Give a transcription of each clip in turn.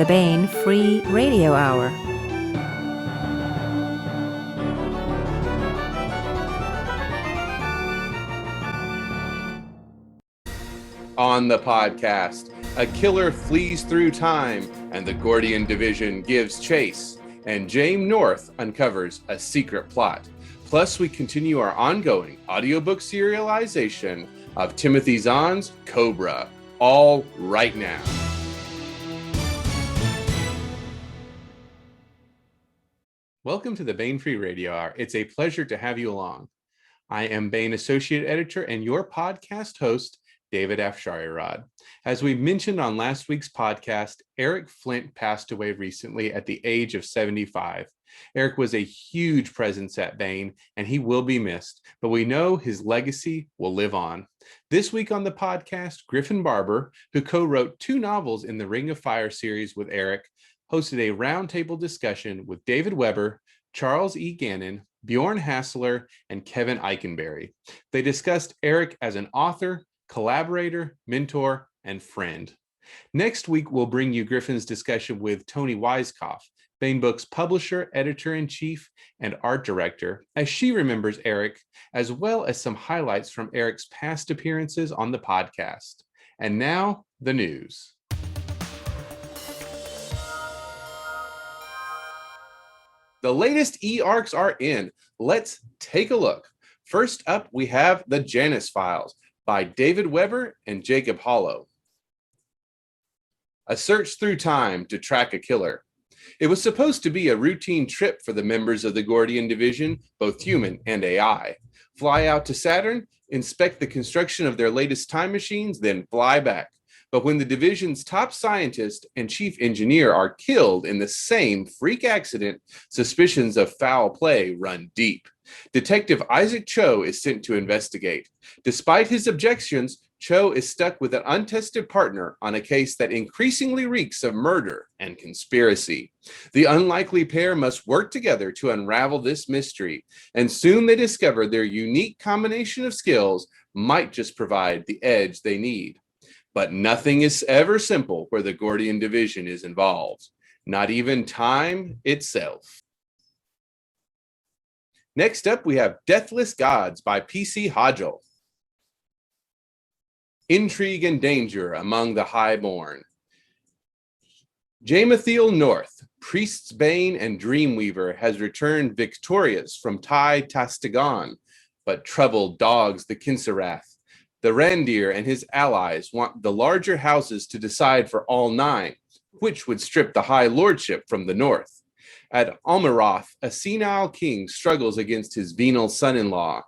the Bain Free Radio Hour. On the podcast, a killer flees through time and the Gordian division gives chase, and James North uncovers a secret plot. Plus, we continue our ongoing audiobook serialization of Timothy Zahn's Cobra, all right now. Welcome to the Bain Free Radio Hour. It's a pleasure to have you along. I am Bain Associate Editor and your podcast host, David Afsharirad. As we mentioned on last week's podcast, Eric Flint passed away recently at the age of 75. Eric was a huge presence at Bain, and he will be missed, but we know his legacy will live on. This week on the podcast, Griffin Barber, who co-wrote 2 novels in the Ring of Fire series with Eric, hosted a roundtable discussion with David Weber, Charles E. Gannon, Bjorn Hasseler, and Kevin Ikenberry. They discussed Eric as an author, collaborator, mentor, and friend. Next week, we'll bring you Griffin's discussion with Toni Weisskopf, Bain Books publisher, editor-in-chief, and art director, as she remembers Eric, as well as some highlights from Eric's past appearances on the podcast. And now, the news. The latest e-arcs are in. Let's take a look. First up, we have The Janus Files by David Weber and Jacob Hollow. A search through time to track a killer. It was supposed to be a routine trip for the members of the Gordian division, both human and AI. Fly out to Saturn, inspect the construction of their latest time machines, then fly back. But when the division's top scientist and chief engineer are killed in the same freak accident, suspicions of foul play run deep. Detective Isaac Cho is sent to investigate. Despite his objections, Cho is stuck with an untested partner on a case that increasingly reeks of murder and conspiracy. The unlikely pair must work together to unravel this mystery, and soon they discover their unique combination of skills might just provide the edge they need. But nothing is ever simple where the Gordian division is involved, not even time itself. Next up, we have Deathless Gods by P.C. Hodgel. Intrigue and danger among the highborn. Jamathiel North, Priest's Bane and Dreamweaver, has returned victorious from Tai Tastagon, but trouble dogs the Kinserath. The Randir and his allies want the larger houses to decide for all 9, which would strip the High Lordship from the north. At Almaroth, a senile king struggles against his venal son-in-law.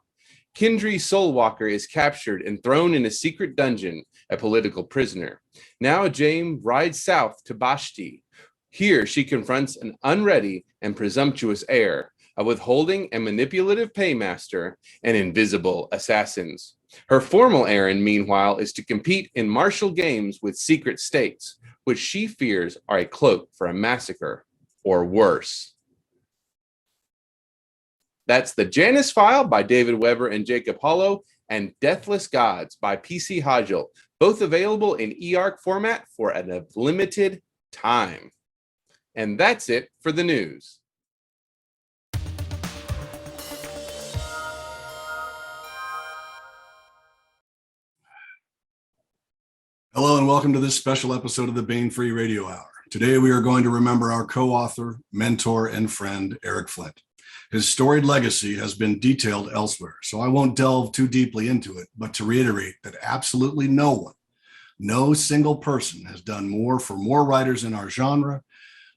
Kindri Soulwalker is captured and thrown in a secret dungeon, a political prisoner. Now Jaime rides south to Bashti. Here she confronts an unready and presumptuous heir, a withholding and manipulative paymaster, and invisible assassins. Her formal errand, meanwhile, is to compete in martial games with secret states, which she fears are a cloak for a massacre, or worse. That's The Janus File by David Weber and Jacob Hollow, and Deathless Gods by P.C. Hodgel, both available in e-arc format for a limited time. And that's it for the news. Hello and welcome to this special episode of the Bain Free Radio Hour. Today we are going to remember our co-author, mentor, and friend, Eric Flint. His storied legacy has been detailed elsewhere, so I won't delve too deeply into it, but to reiterate that absolutely no one, no single person has done more for more writers in our genre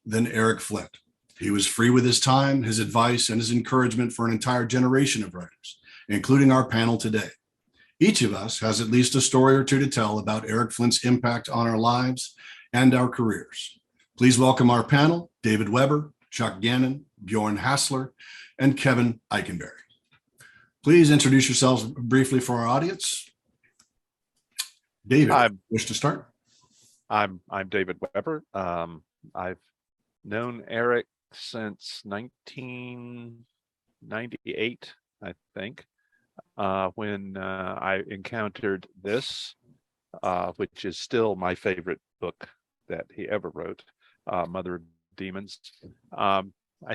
than Eric Flint. He was free with his time, his advice, and his encouragement for an entire generation of writers, including our panel today. Each of us has at least a story or two to tell about Eric Flint's impact on our lives and our careers. Please welcome our panel, David Weber, Chuck Gannon, Bjorn Hasseler, and Kevin Ikenberry. Please introduce yourselves briefly for our audience. David, wish to start? I'm David Weber. I've known Eric since 1998, I think. When I encountered this, which is still my favorite book that he ever wrote. Mother of Demons. I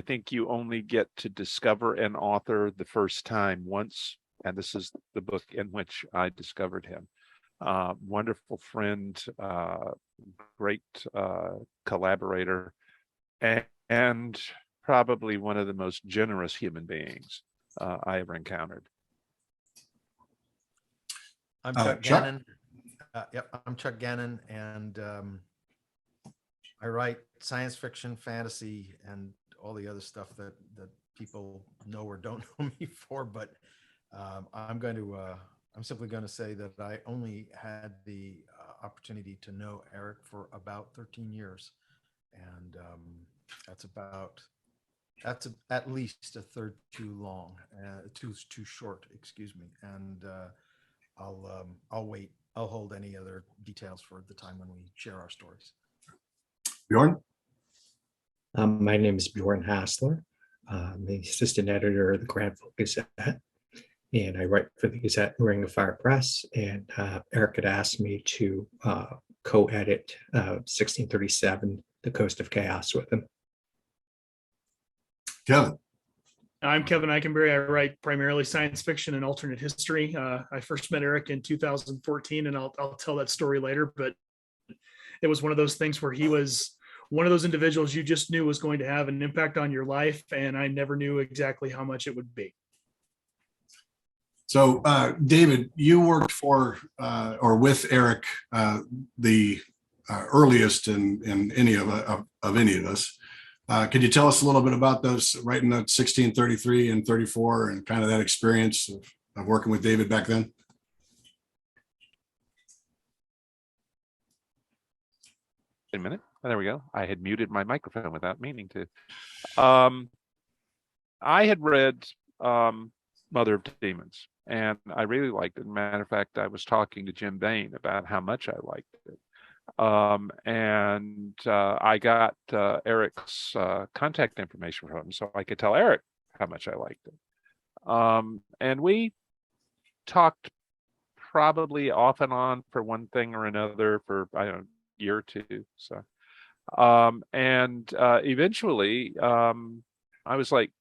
think you only get to discover an author the first time once, and this is the book in which I discovered him. Wonderful friend, great collaborator, and probably one of the most generous human beings I ever encountered. I'm Chuck Chuck? Gannon. I'm Chuck Gannon, and I write science fiction, fantasy, and all the other stuff that people know or don't know me for. But I'm simply going to say that I only had the opportunity to know Eric for about 13 years, and that's at least a third too long, too short, excuse me. And I'll wait. I'll hold any other details for the time when we share our stories. Bjorn? My name is Bjorn Hasseler. I'm the assistant editor of the Granville Gazette, and I write for the Gazette and Ring of Fire Press. And Eric had asked me to co-edit 1637, The Coast of Chaos, with him. Kevin? I'm Kevin Ikenberry. I write primarily science fiction and alternate history. I first met Eric in 2014, and I'll tell that story later. But it was one of those things where he was one of those individuals you just knew was going to have an impact on your life, and I never knew exactly how much it would be. So, David, you worked for or with Eric the earliest in any of any of us. Could you tell us a little bit about those, writing that 1633 and 34 and kind of that experience of working with David back then? Wait a minute. Oh, there we go. I had muted my microphone without meaning to. I had read Mother of Demons, and I really liked it. Matter of fact, I was talking to Jim Bain about how much I liked it. And I got Eric's contact information from him, so I could tell Eric how much I liked it. And we talked probably off and on for one thing or another for, I don't know, a year or two. So, and eventually I was like,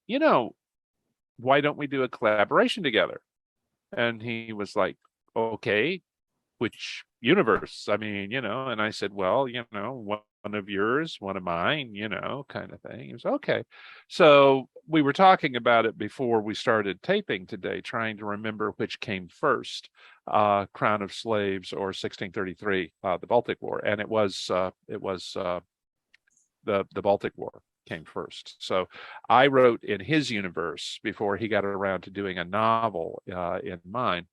why don't we do a collaboration together? And he was like, okay, which universe? I mean, and I said, well, one of yours, one of mine, kind of thing. He was okay. So we were talking about it before we started taping today, trying to remember which came first, Crown of Slaves or 1633, the Baltic War. And it was the Baltic War came first. So I wrote in his universe before he got around to doing a novel in mine.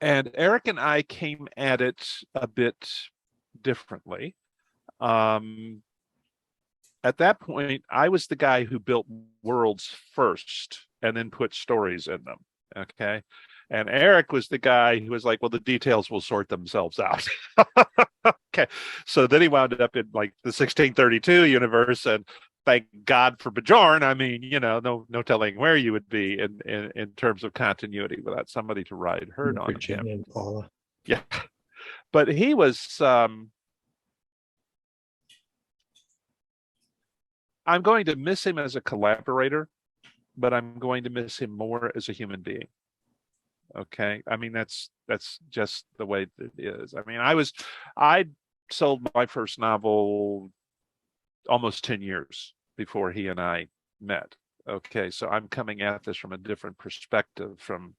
And Eric and I came at it a bit differently. At that point, I was the guy who built worlds first and then put stories in them. Okay. And Eric was the guy who was like, well, the details will sort themselves out. Okay. So then he wound up in like the 1632 universe, and thank God for Bjorn. I mean, no telling where you would be in terms of continuity without somebody to ride herd on him. And Paula. Yeah. But he was, I'm going to miss him as a collaborator, but I'm going to miss him more as a human being. Okay. I mean, that's just the way it is. I mean, I sold my first novel almost 10 years before he and I met. Okay. So I'm coming at this from a different perspective from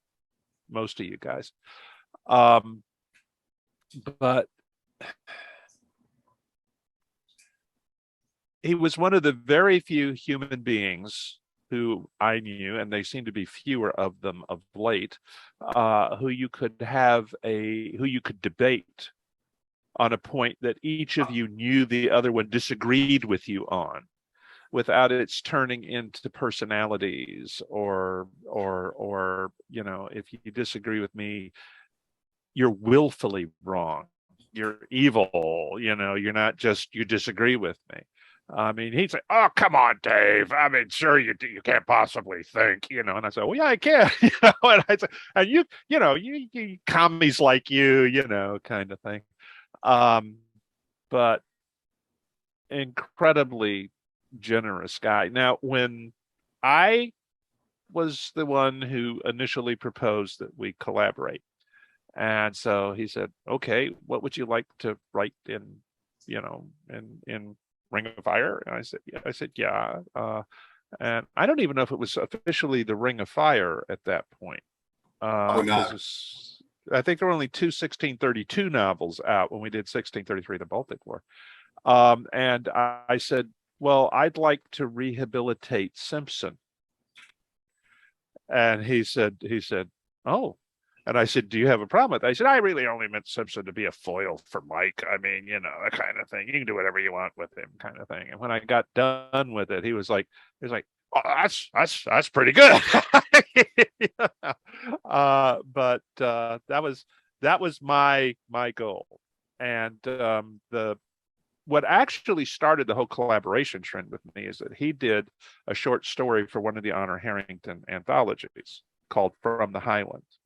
most of you guys. But he was one of the very few human beings who I knew, and they seem to be fewer of them of late, who you could debate on a point that each of you knew the other one disagreed with you on, without it's turning into personalities or if you disagree with me, you're willfully wrong, you're evil, you're not just, you disagree with me. I mean, he'd say, oh, come on, Dave. I mean, sure, you can't possibly think, and I said, well, yeah, I can, and I said, and you commies like you, kind of thing. but incredibly generous guy. Now, when I was the one who initially proposed that we collaborate, and so he said, "Okay, what would you like to write in, in Ring of Fire?" And I said, "Yeah." And I don't even know if it was officially the Ring of Fire at that point. Probably not. I think there were only two 1632 novels out when we did 1633, the Baltic War. And I said, "Well, I'd like to rehabilitate Simpson." And he said, "Oh." And I said, "Do you have a problem with it?" I said, "I really only meant Simpson to be a foil for Mike. I mean, that kind of thing. You can do whatever you want with him, kind of thing." And when I got done with it, he was like, "Oh, that's pretty good." But that was my goal. And what actually started the whole collaboration trend with me is that he did a short story for one of the Honor Harrington anthologies called From the Highlands.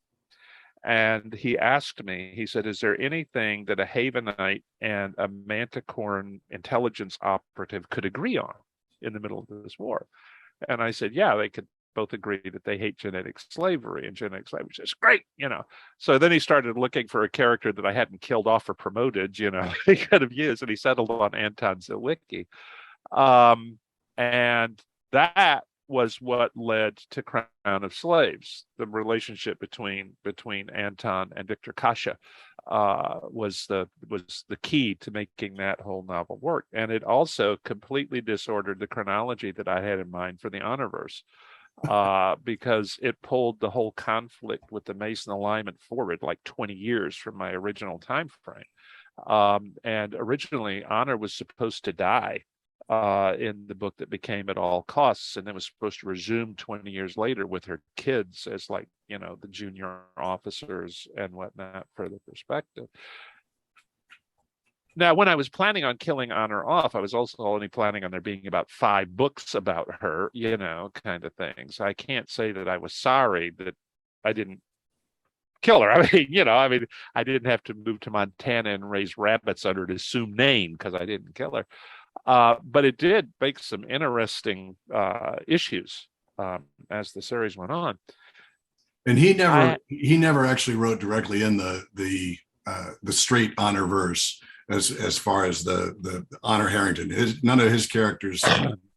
And he asked me, he said, "Is there anything that a Havenite and a Manticoran intelligence operative could agree on in the middle of this war?" And I said, "Yeah, they could both agree that they hate genetic slavery, and genetic slavery is great, So then he started looking for a character that I hadn't killed off or promoted, he could have used, and he settled on Anton Zilwicki. And that was what led to Crown of Slaves. The relationship between Anton and Victor Kasha was the key to making that whole novel work. And it also completely disordered the chronology that I had in mind for the Honorverse, because it pulled the whole conflict with the Mason alignment forward like 20 years from my original time frame. And originally, Honor was supposed to die in the book that became At All Costs, and then was supposed to resume 20 years later with her kids as the junior officers and whatnot for the perspective. Now, when I was planning on killing Honor off, I was also only planning on there being about 5 books about her, kind of things. I can't say that I was sorry that I didn't kill her. I didn't have to move to Montana and raise rabbits under an assumed name because I didn't kill her. But it did make some interesting issues as the series went on. And he never actually wrote directly in the straight Honor verse as far as the Honor Harrington. None of his characters,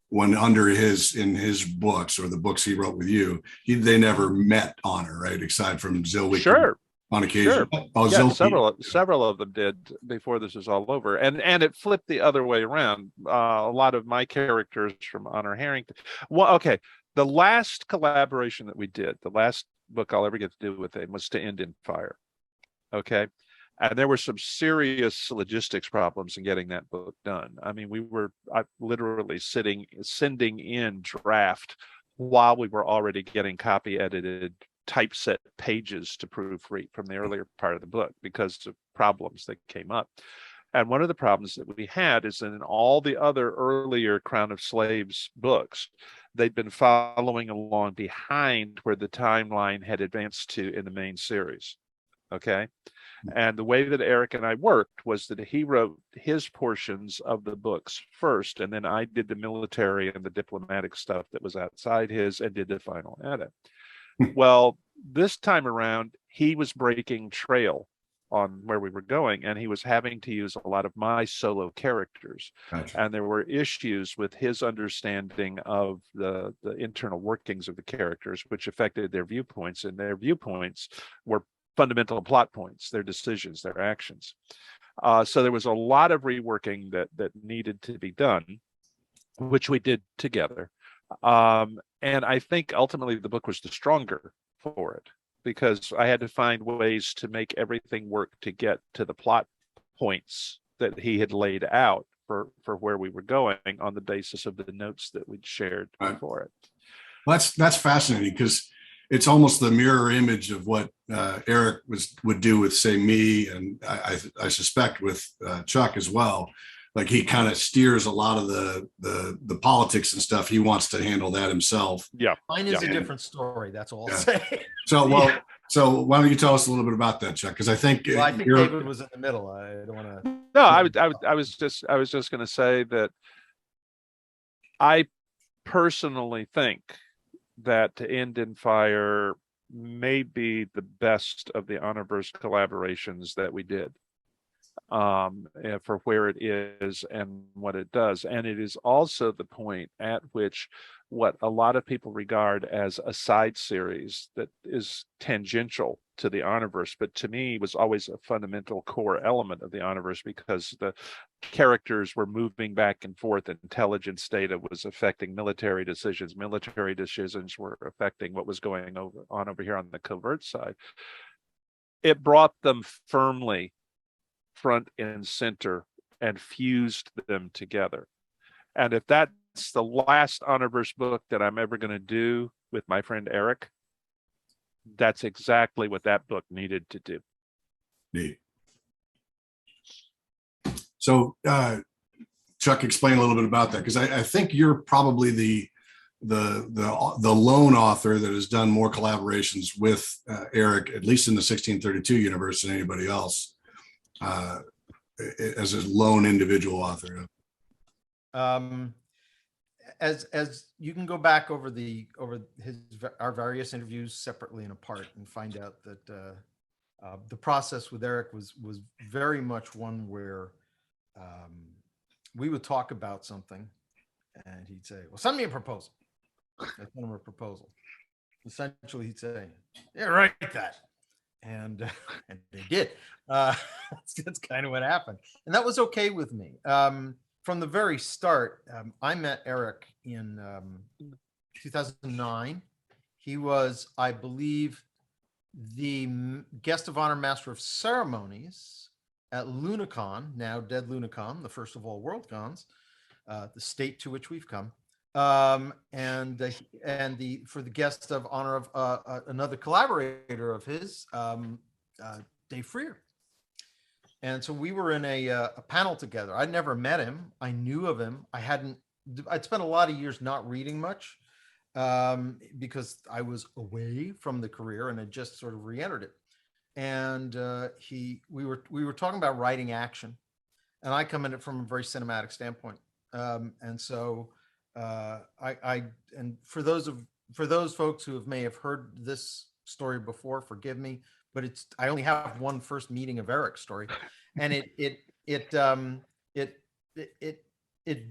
when in his books or the books he wrote with you, they never met Honor, right? Aside from Zilwicki. Sure. On occasion. Sure. Yeah, several of them did before this was all over. And it flipped the other way around. A lot of my characters from Honor Harrington. Well, okay. The last collaboration that we did, the last book I'll ever get to do with him, was To End in Fire. Okay. And there were some serious logistics problems in getting that book done. I mean, we were literally sending in draft while we were already getting copy edited typeset pages to proofread from the earlier part of the book because of problems that came up. And one of the problems that we had is that in all the other earlier Crown of Slaves books, they'd been following along behind where the timeline had advanced to in the main series. Okay. And the way that Eric and I worked was that he wrote his portions of the books first, and then I did the military and the diplomatic stuff that was outside his and did the final edit. Well, this time around, he was breaking trail on where we were going, and he was having to use a lot of my solo characters. Gotcha. And there were issues with his understanding of the internal workings of the characters, which affected their viewpoints, and their viewpoints were fundamental plot points, their decisions, their actions. So there was a lot of reworking that needed to be done, which we did together. And I think ultimately the book was the stronger for it because I had to find ways to make everything work to get to the plot points that he had laid out for where we were going on the basis of the notes that we'd shared before it. Well, that's fascinating because it's almost the mirror image of what Eric would do with, say, me, and I suspect with Chuck as well. Like he kind of steers a lot of the politics and stuff. He wants to handle that himself. Yeah. Mine is a different story. That's all I'll say. So, well, So why don't you tell us a little bit about that, Chuck? Because I think Well, I think you're, David was in the middle. I don't want to. No, I was just going to say that I personally think that To End in Fire may be the best of the Honorverse collaborations that we did, for where it is and what it does. And it is also the point at which what a lot of people regard as a side series that is tangential to the Honorverse, but to me was always a fundamental core element of the Honorverse, because the characters were moving back and forth. Intelligence data was affecting military decisions. Military decisions were affecting what was going on over here on the covert side. It brought them firmly front and center and fused them together. And if that's the last Honorverse book that I'm ever going to do with my friend Eric, that's exactly what that book needed to do. neat. So, Chuck, explain a little bit about that, because I think you're probably the lone author that has done more collaborations with Eric, at least in the 1632 universe, than anybody else, as a lone individual author. As you can go back over our various interviews separately and apart and find out that the process with Eric was very much one where we would talk about something and he'd say, well, send me a proposal. I sent him a proposal. Essentially, he'd say, yeah, write that. And they did. That's kind of what happened. And that was okay with me. From the very start, I met Eric in 2009. He was, I believe, the guest of honor master of ceremonies at Lunacon, now dead Lunacon, the first of all world cons, the state to which we've come. For the guest of honor of another collaborator of his, Dave Freer. And so we were in a panel together. I'd never met him. I knew of him. I'd spent a lot of years not reading much because I was away from the career and had just sort of re-entered it. And we were talking about writing action, and I come at it from a very cinematic standpoint. And so and for those folks who may have heard this story before, forgive me, but I only have one first meeting of Eric's story, and it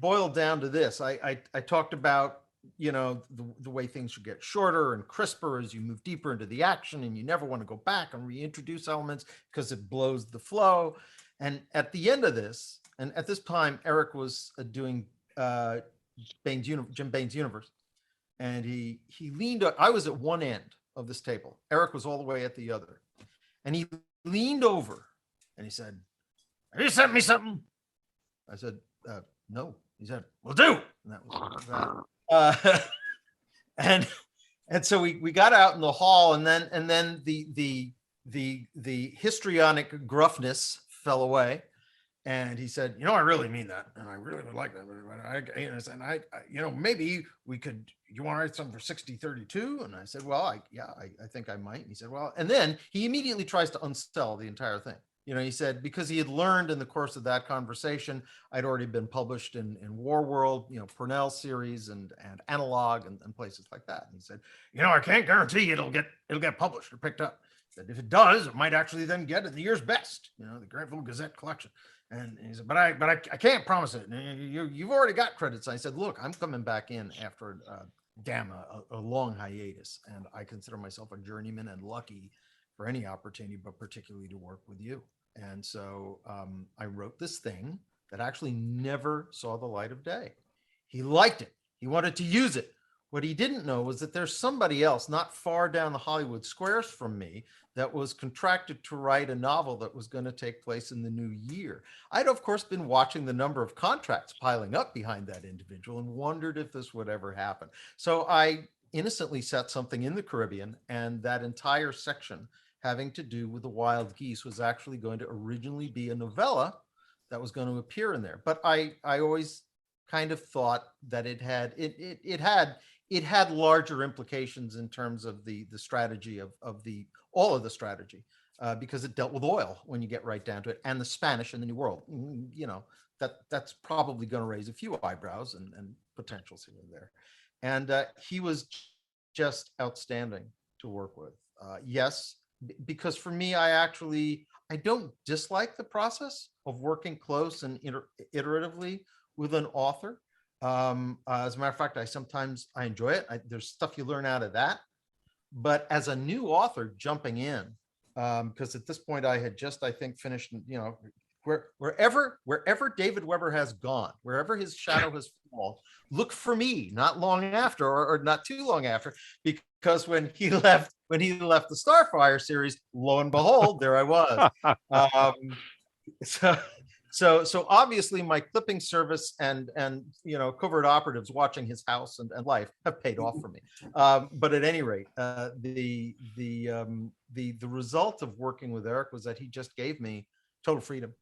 boiled down to this. I talked about, the way things should get shorter and crisper as you move deeper into the action, and you never want to go back and reintroduce elements because it blows the flow. And at the end of this, and at this time, Eric was doing Jim Baen's universe, and he leaned. I was at one end of this table. Eric was all the way at the other. And he leaned over and he said, have you sent me something? I said, no. He said, well, do. And that was that. And so we got out in the hall, and then the histrionic gruffness fell away. And he said, I really mean that. And I really would like that. Maybe we could, you want to write something for 6032? And I said, well, I think I might. And he said, well, and then he immediately tries to unsell the entire thing. He said, because he had learned in the course of that conversation, I'd already been published in War World, Purnell series and Analog and places like that. And he said, I can't guarantee it'll get published or picked up. He said, if it does, it might actually then get in the year's best, the Granville Gazette collection. And he said, but I can't promise it. You've already got credits. I said, look, I'm coming back in after a long hiatus, and I consider myself a journeyman and lucky for any opportunity, but particularly to work with you. And so I wrote this thing that actually never saw the light of day. He liked it. He wanted to use it. What he didn't know was that there's somebody else not far down the Hollywood squares from me that was contracted to write a novel that was going to take place in the new year. I'd, of course, been watching the number of contracts piling up behind that individual and wondered if this would ever happen. So I innocently set something in the Caribbean, and that entire section having to do with the wild geese was actually going to originally be a novella that was going to appear in there. But I always kind of thought that it had it had larger implications in terms of the strategy of all of the strategy, because it dealt with oil when you get right down to it, and the Spanish in the New World. You know, that's probably going to raise a few eyebrows and potentials here and there. And he was just outstanding to work with. Yes, because for me, I don't dislike the process of working close and iteratively with an author. As a matter of fact, I enjoy it. There's stuff you learn out of that. But as a new author jumping in, because at this point I had just, I think, finished, you know, wherever David Weber has gone, wherever his shadow has fallen, look for me, not long after, or not too long after, because when he left the Starfire series, lo and behold, there I was. So obviously my clipping service and you know, covert operatives watching his house and life have paid off for me. But at any rate, the result of working with Eric was that he just gave me total freedom.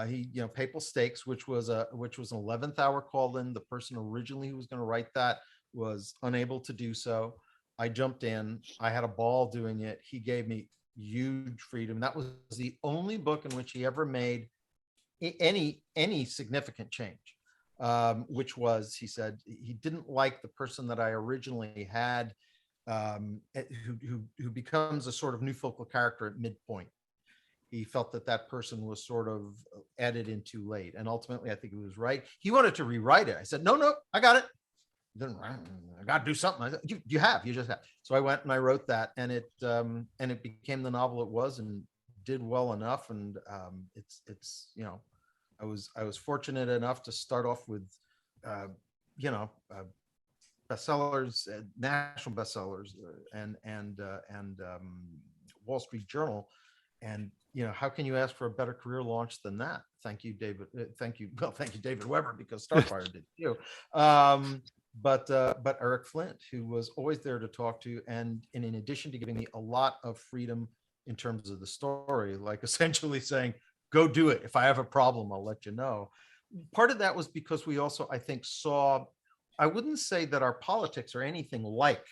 He, you know, Papal Stakes, which was an 11th hour call in. The person originally who was going to write that was unable to do so. I jumped in. I had a ball doing it. He gave me huge freedom. That was the only book in which he ever made any significant change, which was, he said he didn't like the person that I originally had, who becomes a sort of new focal character at midpoint. He felt that person was sort of added in too late, and ultimately I think he was right. He wanted to rewrite it. I said, no, I got it. Then I got to do something. I said, you just have. So I went and I wrote that, and it became the novel it was, and did well enough. And it's you know, I was fortunate enough to start off with you know, bestsellers, national bestsellers, and Wall Street Journal. And you know, how can you ask for a better career launch than that? Thank you, David. Thank you, David Weber, because Starfire did too. But Eric Flint, who was always there to talk to, and in addition to giving me a lot of freedom in terms of the story, like essentially saying, go do it. If I have a problem, I'll let you know. Part of that was because we also, I think, saw, I wouldn't say that our politics are anything like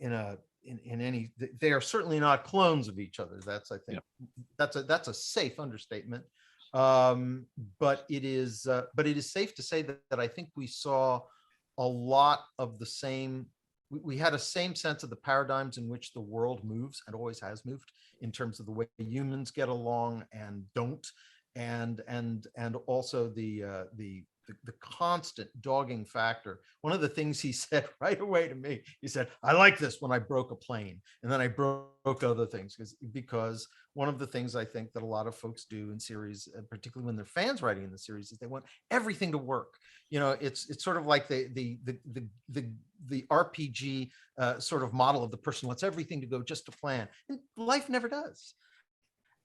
in any, they are certainly not clones of each other. That's, I think, that's a safe understatement. But it is safe to say that I think we saw a lot of the same. We had a same sense of the paradigms in which the world moves and always has moved, in terms of the way humans get along and don't, and also the constant dogging factor. One of the things he said right away to me, he said, I like this when I broke a plane, and then I broke other things, because one of the things I think that a lot of folks do in series, particularly when they're fans writing in the series, is they want everything to work. You know, it's sort of like the RPG sort of model of the person wants everything to go just to plan, and life never does.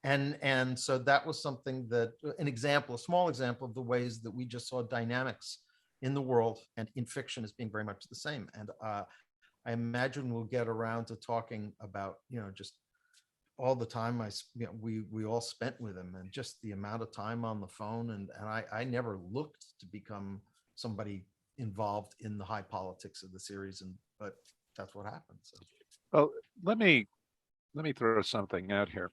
And so that was something that, a small example of the ways that we just saw dynamics in the world and in fiction as being very much the same. And I imagine we'll get around to talking about, you know, just all the time we all spent with him, and just the amount of time on the phone. And I never looked to become somebody involved in the high politics of the series, but that's what happened. So, well, let me throw something out here.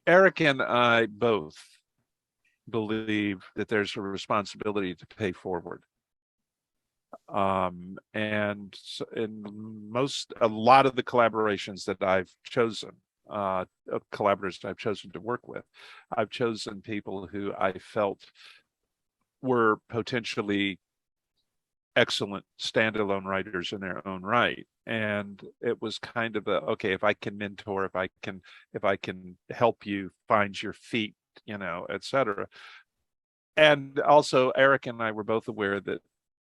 Eric and I both believe that there's a responsibility to pay forward. And in a lot of the collaborations that I've chosen, collaborators that I've chosen to work with, I've chosen people who I felt were potentially excellent standalone writers in their own right. And it was kind of okay, if I can mentor, if I can help you find your feet, you know, etc. And also Eric and I were both aware that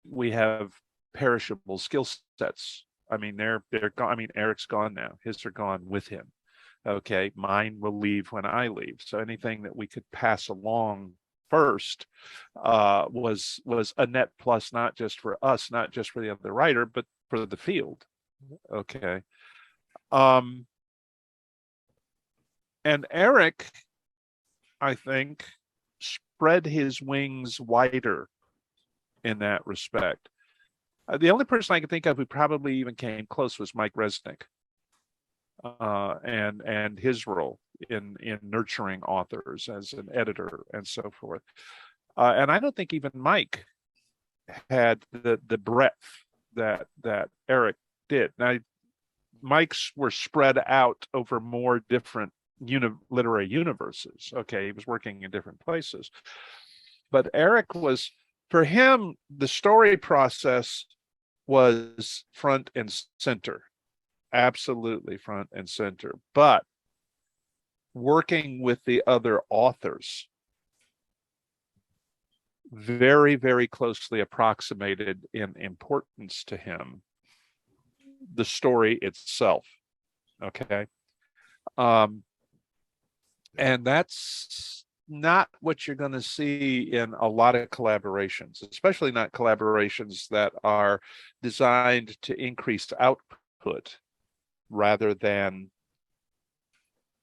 we have perishable skill sets. I mean, they're gone. I mean, Eric's gone now. His are gone with him. Okay, mine will leave when I leave. So anything that we could pass along first was a net plus, not just for us, not just for the other writer, but for the field. Okay. And Eric, I think, spread his wings wider in that respect. The only person I can think of who probably even came close was Mike Resnick, and his role in nurturing authors as an editor and so forth. And I don't think even Mike had the breadth that Eric did. Now, Mike's were spread out over more different literary universes. Okay, he was working in different places. But Eric was, for him, the story process was front and center. Absolutely front and center. But working with the other authors very, very closely approximated in importance to him the story itself. Okay. And that's not what you're going to see in a lot of collaborations, especially not collaborations that are designed to increase output rather than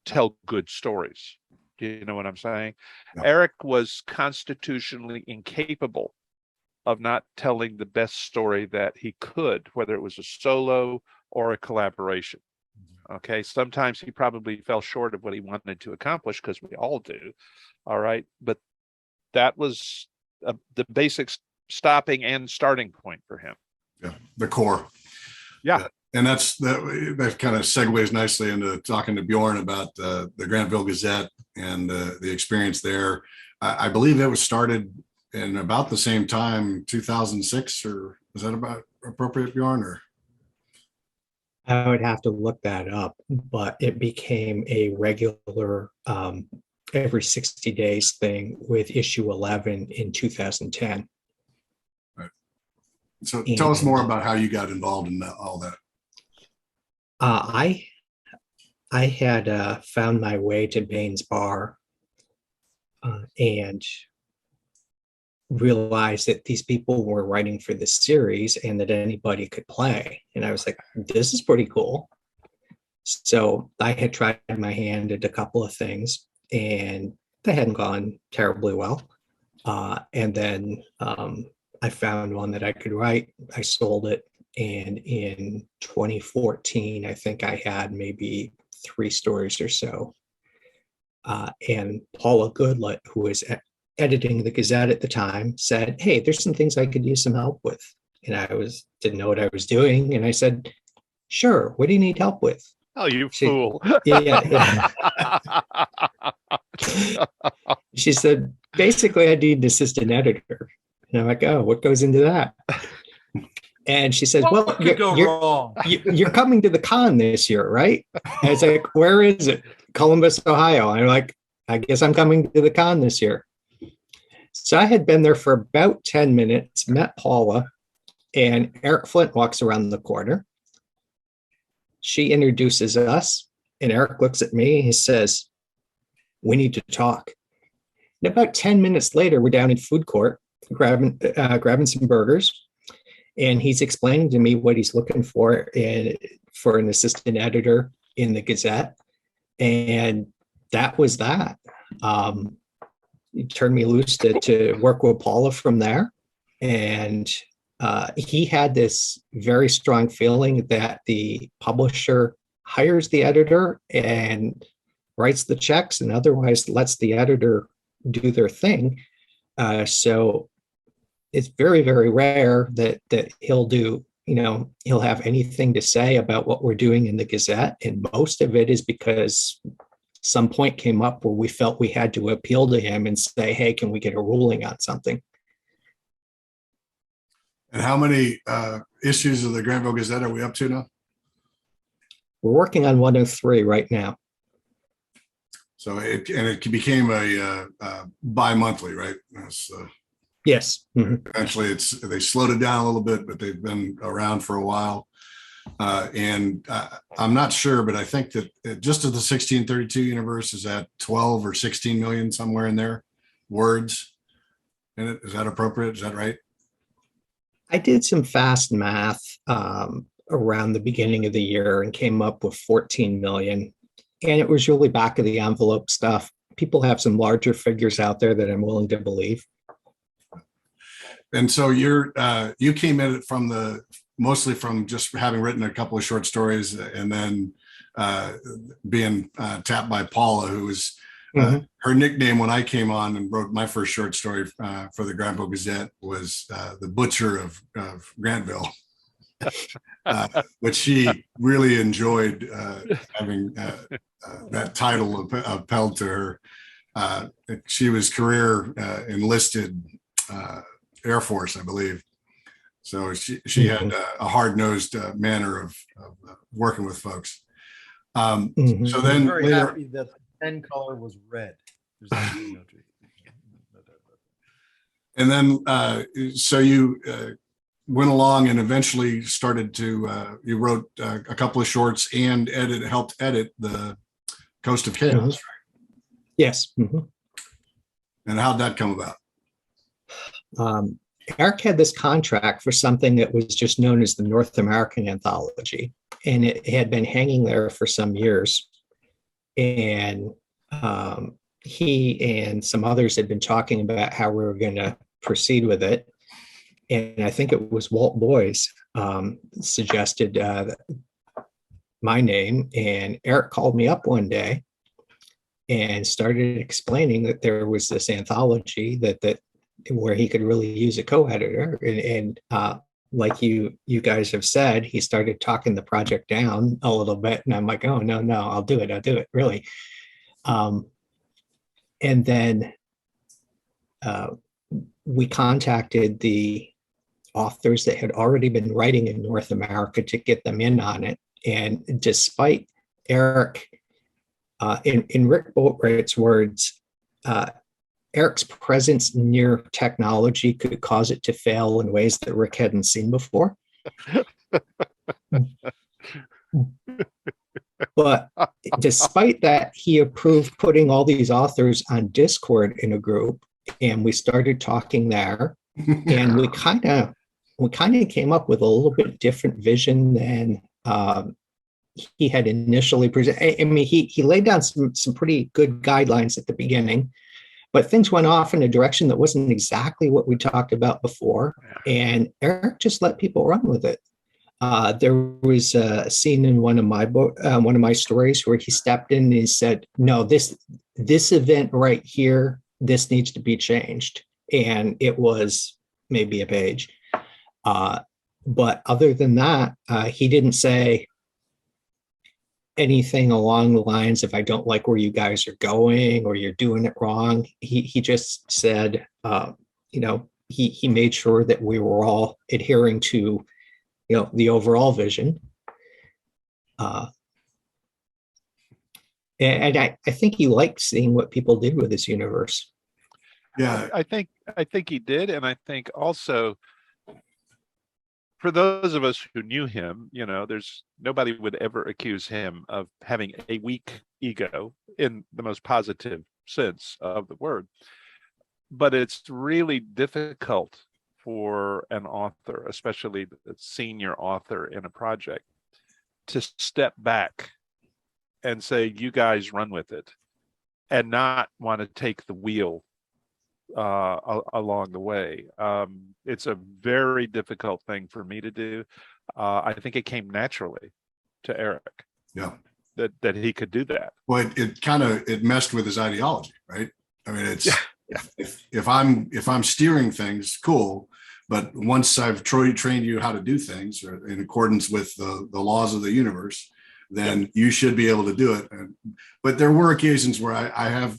tell good stories. Do you know what I'm saying? Yeah. Eric was constitutionally incapable of not telling the best story that he could, whether it was a solo or a collaboration. Okay, sometimes he probably fell short of what he wanted to accomplish, because we all do. All right, but that was the basic stopping and starting point for him. Yeah, the core. Yeah. And that kind of segues nicely into talking to Bjorn about the Grantville Gazette and the experience there. I believe it was started in about the same time, 2006, or is that about appropriate, Bjorn? Or I would have to look that up, but it became a regular every 60 days thing with issue 11 in 2010. Right. So tell us more about how you got involved in all that. I had found my way to Baines Bar and realized that these people were writing for the series and that anybody could play. And I was like, this is pretty cool. So I had tried my hand at a couple of things and they hadn't gone terribly well. And then I found one that I could write. I sold it. And in 2014, I think I had maybe 3 stories or so. And Paula Goodlett, who was editing the Gazette at the time, said, hey, there's some things I could use some help with. And I didn't know what I was doing. And I said, sure, what do you need help with? Oh, you fool. Yeah. She said, basically, I need an assistant editor. And I'm like, oh, what goes into that? And she says, well, you're coming to the con this year, right? And it's like, where is it? Columbus, Ohio. I'm like, I guess I'm coming to the con this year. So I had been there for about 10 minutes, met Paula, and Eric Flint walks around the corner. She introduces us, and Eric looks at me. He says, we need to talk. And about 10 minutes later, we're down in food court, grabbing some burgers. And he's explaining to me what he's looking for for an assistant editor in the Gazette. And that was that. He turned me loose to work with Paula from there. And he had this very strong feeling that the publisher hires the editor and writes the checks and otherwise lets the editor do their thing. So it's very, very rare that he'll do, he'll have anything to say about what we're doing in the Gazette. And most of it is because some point came up where we felt we had to appeal to him and say, hey, can we get a ruling on something? And how many issues of the Grantville Gazette are we up to now? We're working on 103 right now. So it became a bi-monthly, right? Yes. Mm-hmm. Eventually they slowed it down a little bit, but they've been around for a while. And I'm not sure, but I think that just as the 1632 universe is at 12 or 16 million, somewhere in there, words in it. Is that appropriate? Is that right? I did some fast math around the beginning of the year and came up with 14 million. And it was really back of the envelope stuff. People have some larger figures out there that I'm willing to believe. And so you came in it from mostly from just having written a couple of short stories, and then being tapped by Paula, who was her nickname when I came on and wrote my first short story for the Granville Gazette was the Butcher of Grantville, which she really enjoyed having that title upheld to her. She was career enlisted Air Force, I believe. So she had a hard-nosed manner of working with folks. So then I'm very later, happy that the pen color was red. and then so you went along and eventually started to you wrote a couple of shorts and helped edit the Coast of Chaos, right? Yes. And how'd that come about? Eric had this contract for something that was just known as the North American Anthology, and it had been hanging there for some years. And he and some others had been talking about how we were going to proceed with it. And I think it was Walt Boyce suggested my name, and Eric called me up one day and started explaining that there was this anthology that where he could really use a co-editor, and like you guys have said, he started talking the project down a little bit, and I'm like, oh no, I'll do it really. And then we contacted the authors that had already been writing in North America to get them in on it. And despite Eric, in Rick Boatwright's words, Eric's presence near technology could cause it to fail in ways that Rick hadn't seen before. But despite that, he approved putting all these authors on Discord in a group, and we started talking there. And we kind of came up with a little bit different vision than he had initially presented. I mean, he laid down some pretty good guidelines at the beginning, but things went off in a direction that wasn't exactly what we talked about before. And Eric just let people run with it. There was a scene in one of my stories where he stepped in and he said, "No, this event right here, this needs to be changed." And it was maybe a page. But other than that, he didn't say anything along the lines of, "I don't like where you guys are going," or "You're doing it wrong." He just said, he made sure that we were all adhering to, the overall vision. And I think he liked seeing what people did with this universe. Yeah, I think he did, and I think also for those of us who knew him, there's nobody would ever accuse him of having a weak ego in the most positive sense of the word. But it's really difficult for an author, especially the senior author in a project, to step back and say, "You guys run with it," and not want to take the wheel along the way. It's a very difficult thing for me to do. I think it came naturally to Eric. Yeah. That he could do that. Well, it messed with his ideology, right? I mean, it's if I'm steering things, cool. But once I've trained you how to do things in accordance with the laws of the universe, then you should be able to do it. But there were occasions where I have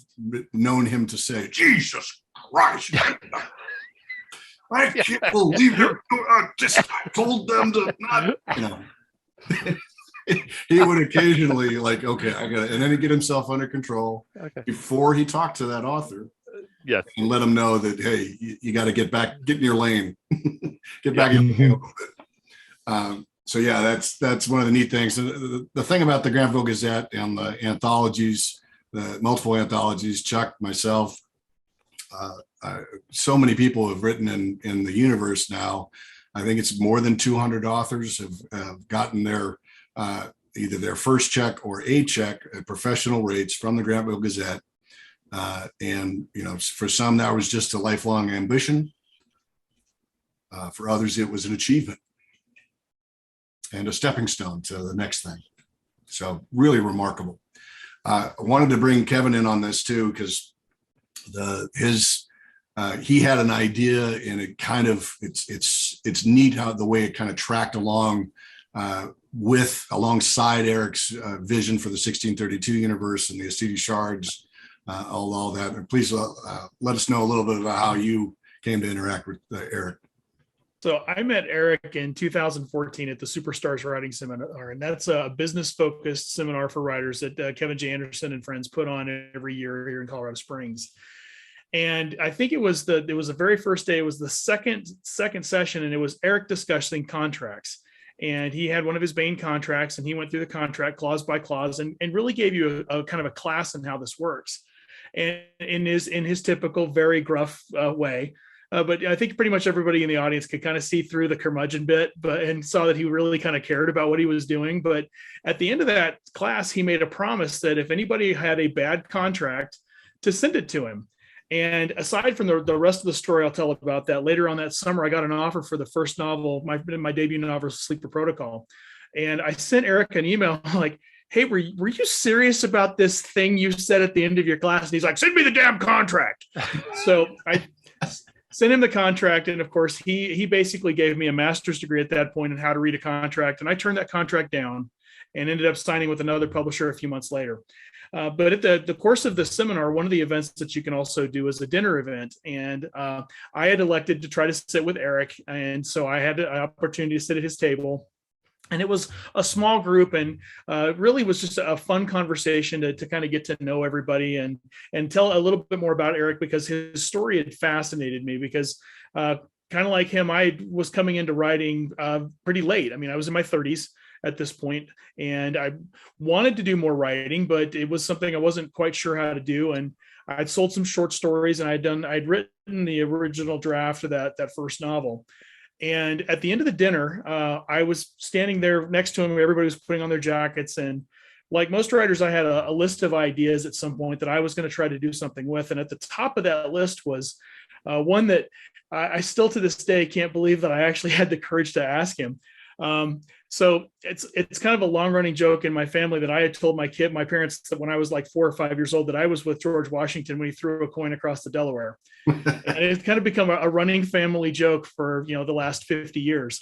known him to say, "Jesus Christ, I can't believe I told them to not," He would occasionally okay, I got it. And then he'd get himself under control before he talked to that author. Yes. And let them know that, hey, you got to get in your lane, get back in the game a little bit. So yeah, that's one of the neat things. The thing about the Granville Gazette and the anthologies, the multiple anthologies, Chuck, myself, so many people have written in the universe now. I think it's more than 200 authors have gotten their either their first check or a check at professional rates from the Granville Gazette. And for some, that was just a lifelong ambition. For others, it was an achievement and a stepping stone to the next thing. So really remarkable. I wanted to bring Kevin in on this too, because he had an idea, and it kind of it's neat how the way it kind of tracked along alongside Eric's vision for the 1632 universe and the Asceti shards, all that. And please let us know a little bit about how you came to interact with Eric. So I met Eric in 2014 at the Superstars Writing Seminar, and that's a business-focused seminar for writers that Kevin J. Anderson and friends put on every year here in Colorado Springs. And I think it was the very first day. It was the second session, and it was Eric discussing contracts. And he had one of his Bain contracts, and he went through the contract clause by clause and really gave you a kind of a class in how this works, and in his typical very gruff way. But I think pretty much everybody in the audience could kind of see through the curmudgeon bit, and saw that he really kind of cared about what he was doing. But at the end of that class, he made a promise that if anybody had a bad contract, to send it to him. And aside from the rest of the story, I'll tell about that later on that summer. I got an offer for the first novel, my debut novel, Sleeper Protocol. And I sent Eric an email like, hey, were you serious about this thing you said at the end of your class? And he's like, send me the damn contract. So I sent him the contract. And of course, he basically gave me a master's degree at that point in how to read a contract. And I turned that contract down and ended up signing with another publisher a few months later. But at the course of the seminar, one of the events that you can also do is a dinner event. And I had elected to try to sit with Eric. And so I had an opportunity to sit at his table. And it was a small group, and really was just a fun conversation to kind of get to know everybody and tell a little bit more about Eric, because his story had fascinated me, because kind of like him, I was coming into writing pretty late. I mean, I was in my 30s at this point, and I wanted to do more writing, but it was something I wasn't quite sure how to do. And I'd sold some short stories, and I'd written the original draft of that first novel. And at the end of the dinner, I was standing there next to him. Everybody was putting on their jackets. And like most writers, I had a list of ideas at some point that I was going to try to do something with. And at the top of that list was one that I still to this day can't believe that I actually had the courage to ask him. So it's kind of a long running joke in my family that I had told my parents that when I was like 4 or 5 years old, that I was with George Washington when he threw a coin across the Delaware. And it's kind of become a running family joke for, the last 50 years.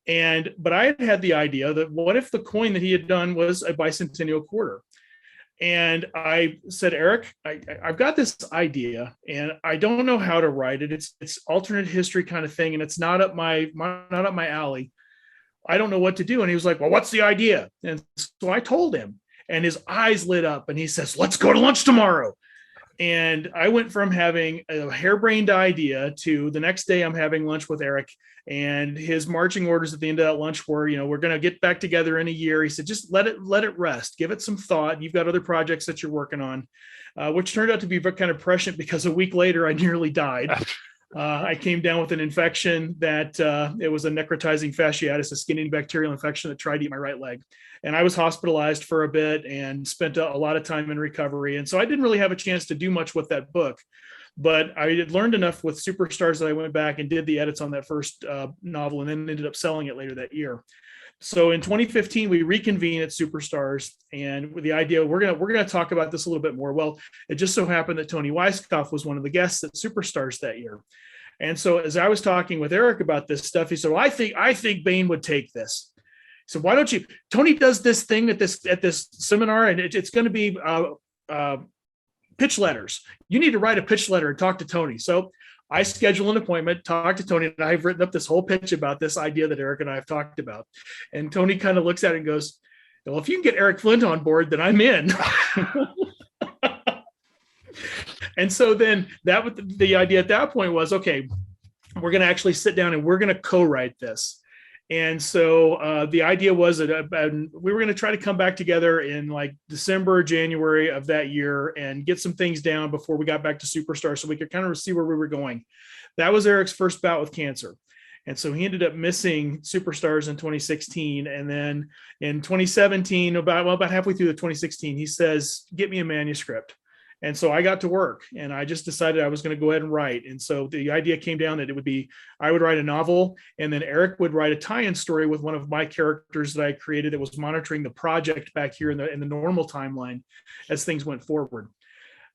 But I had the idea that what if the coin that he had done was a bicentennial quarter? And I said, Eric, I've got this idea, and I don't know how to write it. It's alternate history kind of thing, and it's not up my alley. I don't know what to do. And he was like, well, what's the idea? And so I told him, and his eyes lit up, and he says, let's go to lunch tomorrow. And I went from having a harebrained idea to the next day I'm having lunch with Eric, and his marching orders at the end of that lunch were, we're going to get back together in a year. He said, just let it rest. Give it some thought. You've got other projects that you're working on, which turned out to be kind of prescient, because a week later I nearly died. I came down with an infection that it was a necrotizing fasciitis, a skin-eating bacterial infection that tried to eat my right leg. And I was hospitalized for a bit and spent a lot of time in recovery. And so I didn't really have a chance to do much with that book. But I had learned enough with Superstars that I went back and did the edits on that first novel, and then ended up selling it later that year. So in 2015, we reconvened at Superstars, and with the idea we're gonna talk about this a little bit more. Well, it just so happened that Tony Weisskopf was one of the guests at Superstars that year. And so as I was talking with Eric about this stuff, he said, well, I think Bain would take this. So why don't you? Tony does this thing at this seminar, and it's going to be pitch letters. You need to write a pitch letter and talk to Tony. So I schedule an appointment, talk to Tony, and I've written up this whole pitch about this idea that Eric and I have talked about. And Tony kind of looks at it and goes, well, if you can get Eric Flint on board, then I'm in. And so then the idea at that point was, okay, we're going to actually sit down and we're going to co-write this. And so the idea was that we were going to try to come back together in like December or January of that year and get some things down before we got back to Superstar, so we could kind of see where we were going. That was Eric's first bout with cancer. And so he ended up missing Superstars in 2016. And then in 2017, about halfway through the 2016, he says, get me a manuscript. And so I got to work, and I just decided I was going to go ahead and write. And so the idea came down that it would be, I would write a novel, and then Eric would write a tie-in story with one of my characters that I created that was monitoring the project back here in the normal timeline as things went forward.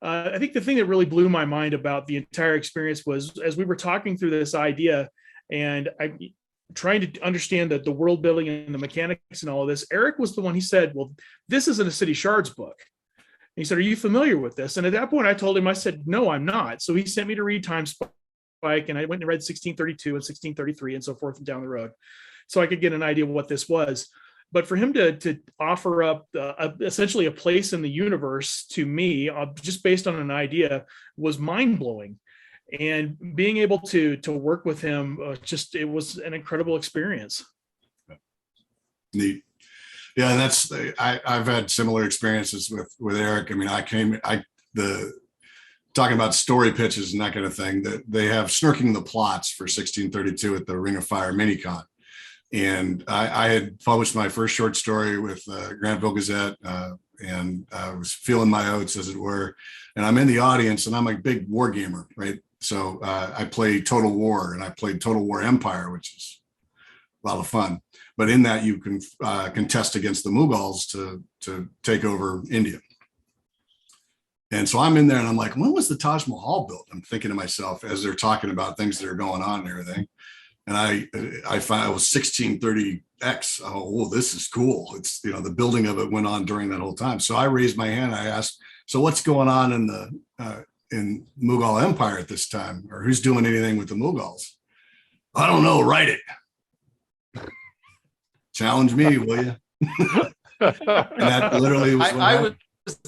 I think the thing that really blew my mind about the entire experience was, as we were talking through this idea, and I trying to understand the world building and the mechanics and all of this, Eric was the one. He said, well, this isn't a City Shards book. And he said, are you familiar with this? And at that point I told him, I said, no, I'm not. So he sent me to read Time Spike, and I went and read 1632 and 1633 and so forth and down the road, so I could get an idea of what this was. But for him to offer up essentially a place in the universe to me, just based on an idea, was mind-blowing. And being able to work with him, it was an incredible experience. Neat. Yeah, and I've had similar experiences with Eric. I mean, talking about story pitches and that kind of thing, that they have Snarking the Plots for 1632 at the Ring of Fire Minicon. And I had published my first short story with Grantville Gazette, and I was feeling my oats, as it were. And I'm in the audience, and I'm a big war gamer, right? So I play Total War, and I played Total War Empire, which is a lot of fun. But in that, you can contest against the Mughals to take over India. And so I'm in there, and I'm like, when was the Taj Mahal built? I'm thinking to myself as they're talking about things that are going on and everything. And I found it was 1630X. Oh, this is cool. It's, the building of it went on during that whole time. So I raised my hand. I asked, so what's going on in Mughal Empire at this time? Or who's doing anything with the Mughals? I don't know. Write it. Challenge me, will you? And that literally was I was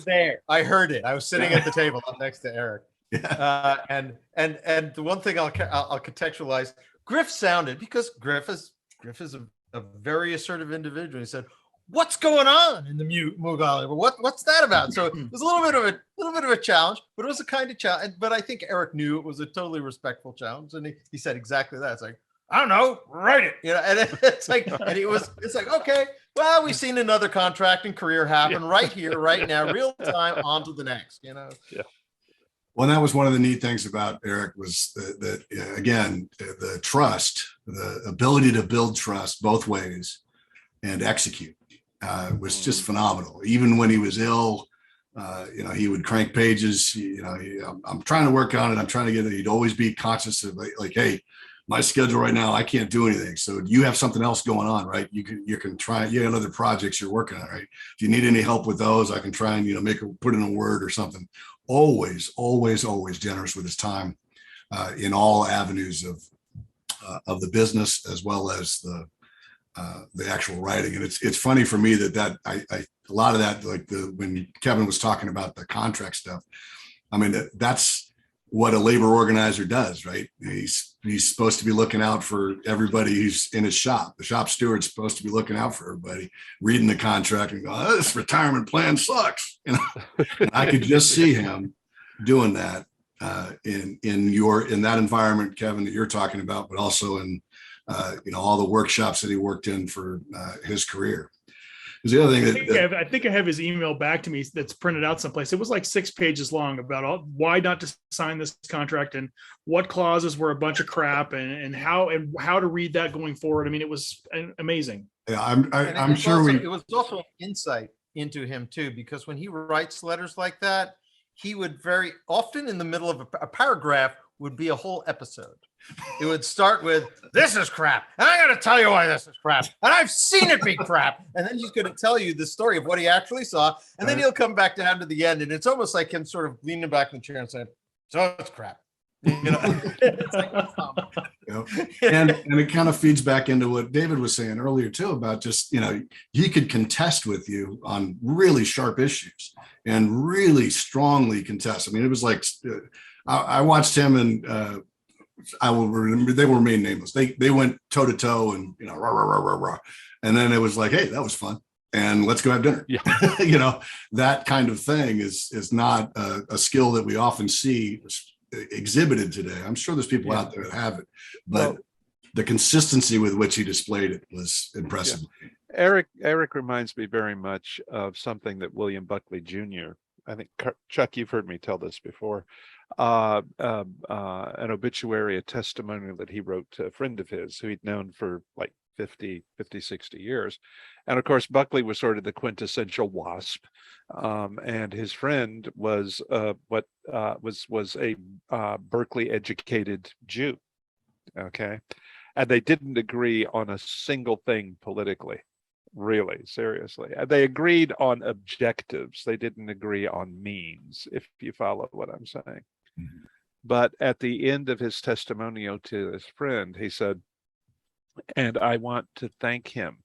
there. I heard it. I was sitting at the table up next to Eric. Yeah. And the one thing I'll contextualize, Griff sounded, because Griff is a very assertive individual. He said, "What's going on in the Mughal? What's that about?" So it was a little bit of a challenge, but it was a kind of challenge. But I think Eric knew it was a totally respectful challenge, and he said exactly that. It's like, I don't know, write it, and it's like, and it's like, okay, well, we've seen another contract and career happen right here, right now, real time, on to the next, Yeah. Well, that was one of the neat things about Eric, was that again, the trust, the ability to build trust both ways and execute was just phenomenal. Even when he was ill, he would crank pages. I'm trying to work on it. I'm trying to get it. He'd always be conscious of like, hey, my schedule right now, I can't do anything. So you have something else going on, right? You can try. You have other projects you're working on, right? If you need any help with those, I can try and put in a word or something. Always generous with his time in all avenues of the business, as well as the actual writing. And it's funny for me that a lot of that, like when Kevin was talking about the contract stuff, I mean, that's what a labor organizer does, right? He's supposed to be looking out for everybody who's in his shop. The shop steward's supposed to be looking out for everybody, reading the contract and going, oh, this retirement plan sucks. And I could just see him doing that in that environment, Kevin, that you're talking about, but also in all the workshops that he worked in for his career. The other thing I think I have his email back to me that's printed out someplace. It was like 6 pages long about why not to sign this contract and what clauses were a bunch of crap and how to read that going forward. I mean, it was amazing. Yeah, I'm sure it was also an insight into him too, because when he writes letters like that, he would very often in the middle of a paragraph would be a whole episode. It would start with, this is crap, and I got to tell you why this is crap, and I've seen it be crap, and then he's going to tell you the story of what he actually saw, and then he'll come back down to the end, and it's almost like him sort of leaning back in the chair and saying, so it's crap. It's like, and it kind of feeds back into what David was saying earlier too, about just, he could contest with you on really sharp issues and really strongly contest. I mean, it was like, I watched him and I will remember, they will remain nameless. They went toe to toe and, rah, rah, rah, rah, rah. And then it was like, hey, that was fun. And let's go have dinner. Yeah. That kind of thing is not a skill that we often see exhibited today. I'm sure there's people out there that have it, but the consistency with which he displayed it was impressive. Yeah. Eric reminds me very much of something that William Buckley Jr. I think Chuck, you've heard me tell this before. An obituary, a testimonial that he wrote to a friend of his who he'd known for like 50, 60 years. And of course, Buckley was sort of the quintessential WASP. And his friend was was a Berkeley educated Jew. Okay. And they didn't agree on a single thing politically, really, seriously. They agreed on objectives. They didn't agree on means, if you follow what I'm saying. Mm-hmm. But at the end of his testimonial to his friend, he said, and I want to thank him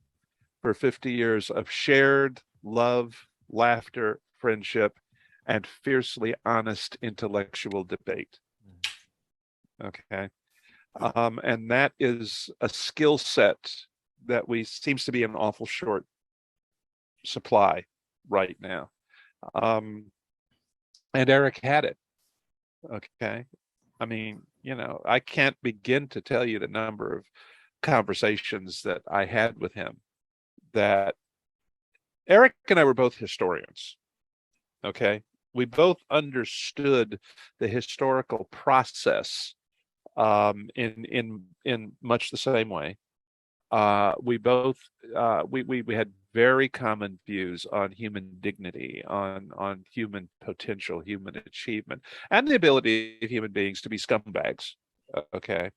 for 50 years of shared love, laughter, friendship, and fiercely honest intellectual debate. Okay. And that is a skill set that seems to be an awful short supply right now. And Eric had it. Okay. I mean, I can't begin to tell you the number of conversations that I had with him. That Eric and I were both historians. Okay. We both understood the historical process in much the same way. We both we had very common views on human dignity, on human potential, human achievement, and the ability of human beings to be scumbags. Okay.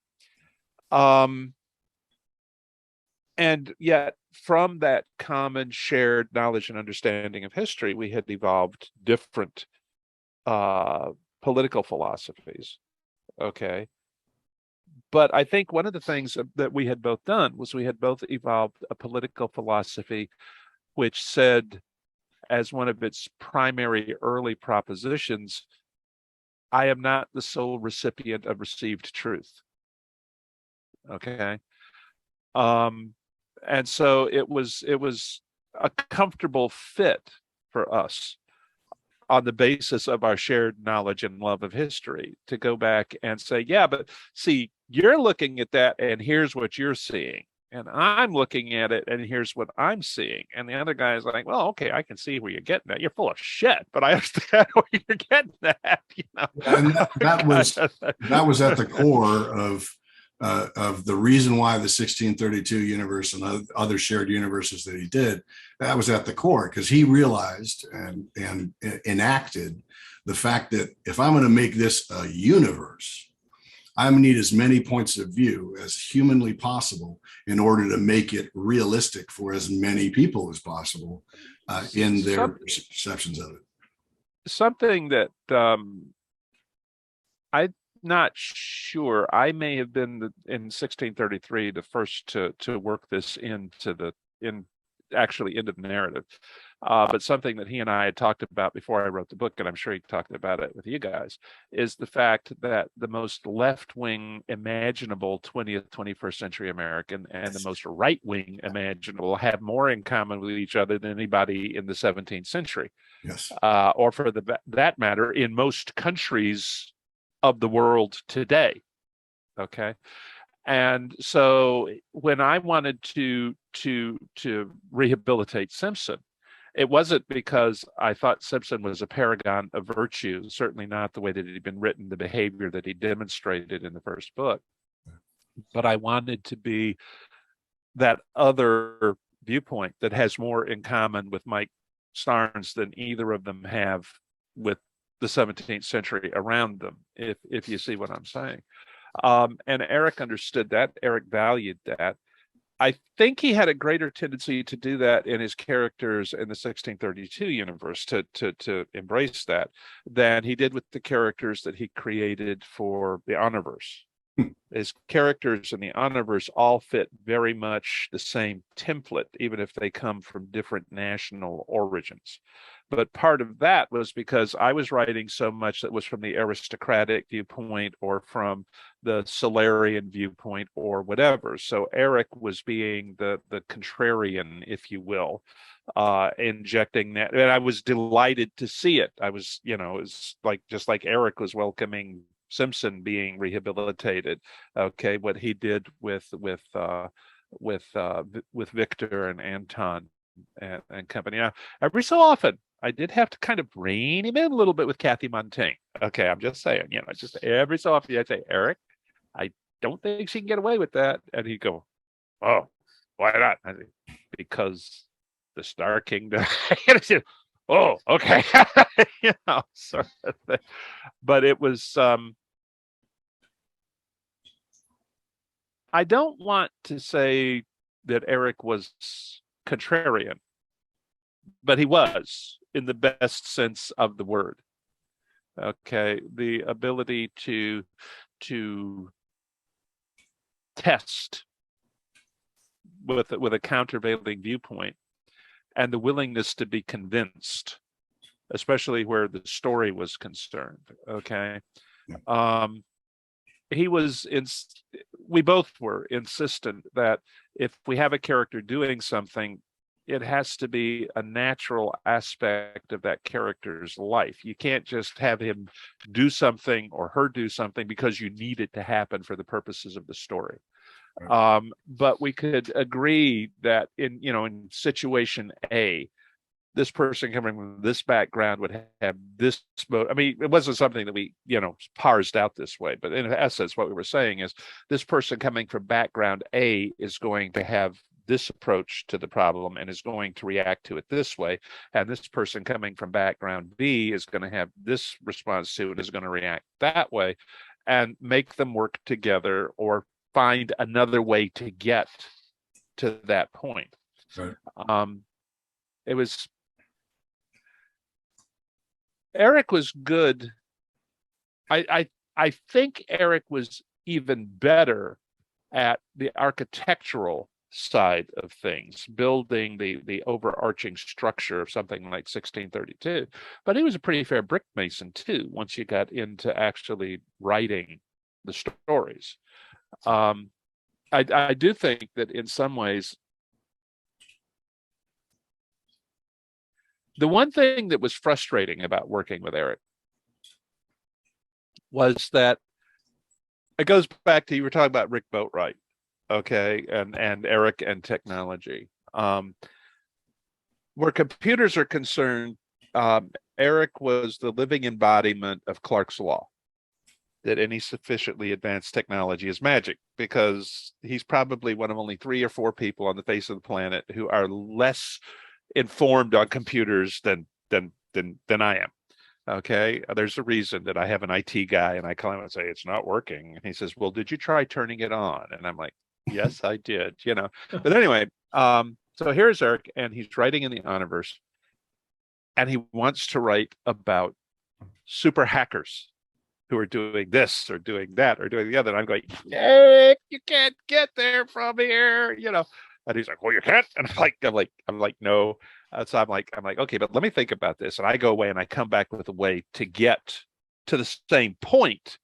And yet, from that common shared knowledge and understanding of history, we had evolved different political philosophies. Okay. But I think one of the things that we had both done was we had both evolved a political philosophy which said, as one of its primary early propositions, I am not the sole recipient of received truth. Okay. And so it was a comfortable fit for us on the basis of our shared knowledge and love of history to go back and say, yeah, but see, you're looking at that and here's what you're seeing. And I'm looking at it and here's what I'm seeing. And the other guy is like, well, okay, I can see where you're getting at. You're full of shit, but I understand where you're getting at. And that was at the core of the reason why the 1632 universe and other shared universes that he did, that was at the core, because he realized and enacted the fact that if I'm going to make this a universe, I'm going to need as many points of view as humanly possible in order to make it realistic for as many people as possible in their perceptions of it. Something that I'm not sure. I may have been in 1633 the first to work this into the narrative. But something that he and I had talked about before I wrote the book, and I'm sure he talked about it with you guys, is the fact that the most left-wing imaginable 20th, 21st century American and the most right-wing imaginable have more in common with each other than anybody in the 17th century. Yes. Or for that matter, in most countries of the world today. Okay. And so when I wanted to rehabilitate Simpson, it wasn't because I thought Simpson was a paragon of virtue, certainly not the way that he'd been written, the behavior that he demonstrated in the first book. But I wanted to be that other viewpoint that has more in common with Mike Starnes than either of them have with the 17th century around them, if you see what I'm saying. And Eric understood that. Eric valued that. I think he had a greater tendency to do that in his characters in the 1632 universe, to embrace that, than he did with the characters that he created for the Honorverse. His characters in the Honorverse all fit very much the same template, even if they come from different national origins. But part of that was because I was writing so much that was from the aristocratic viewpoint or from the Solarian viewpoint or whatever. So Eric was being the contrarian, if you will, injecting that. And I was delighted to see it. I was, it was like, just like Eric was welcoming Simpson being rehabilitated. Okay, what he did with Victor and Anton and company. Now, every so often, I did have to kind of rein him in a little bit with Kathy Montaigne. Okay, I'm just saying, it's just every so often I'd say, Eric, I don't think she can get away with that. And he'd go, oh, why not? I say, because the Star Kingdom. Oh, okay. Sort of thing. But it was, I don't want to say that Eric was contrarian, but he was in the best sense of the word. Okay, the ability to test with a countervailing viewpoint, and the willingness to be convinced, especially where the story was concerned. Okay, we both were insistent that if we have a character doing something, it has to be a natural aspect of that character's life. You can't just have him do something or her do something because you need it to happen for the purposes of the story. But we could agree that in situation A, this person coming from this background would have this mode. I mean, it wasn't something that we, parsed out this way, but in essence, what we were saying is this person coming from background A is going to have this approach to the problem and is going to react to it this way. And this person coming from background B is going to have this response to it, is going to react that way, and make them work together or find another way to get to that point. Right. Eric was good. I think Eric was even better at the architectural side of things, building the overarching structure of something like 1632. But he was a pretty fair brick mason too, once you got into actually writing the stories. I do think that in some ways, the one thing that was frustrating about working with Eric was that it goes back to, you were talking about Rick Boatwright, okay, and Eric and technology. Where computers are concerned, Eric was the living embodiment of Clarke's Law, that any sufficiently advanced technology is magic, because he's probably one of only 3 or 4 people on the face of the planet who are less informed on computers than I am. Okay, there's a reason that I have an IT guy and I call him and say it's not working, and he says, well, did you try turning it on? And I'm like, yes, I did. But anyway, so here's Eric, and he's writing in the Omniverse, and he wants to write about super hackers who are doing this or doing that or doing the other. And I'm going, Eric, you can't get there from here, And he's like, well, you can't. And I'm like, no. So I'm like, okay, but let me think about this. And I go away and I come back with a way to get to the same point,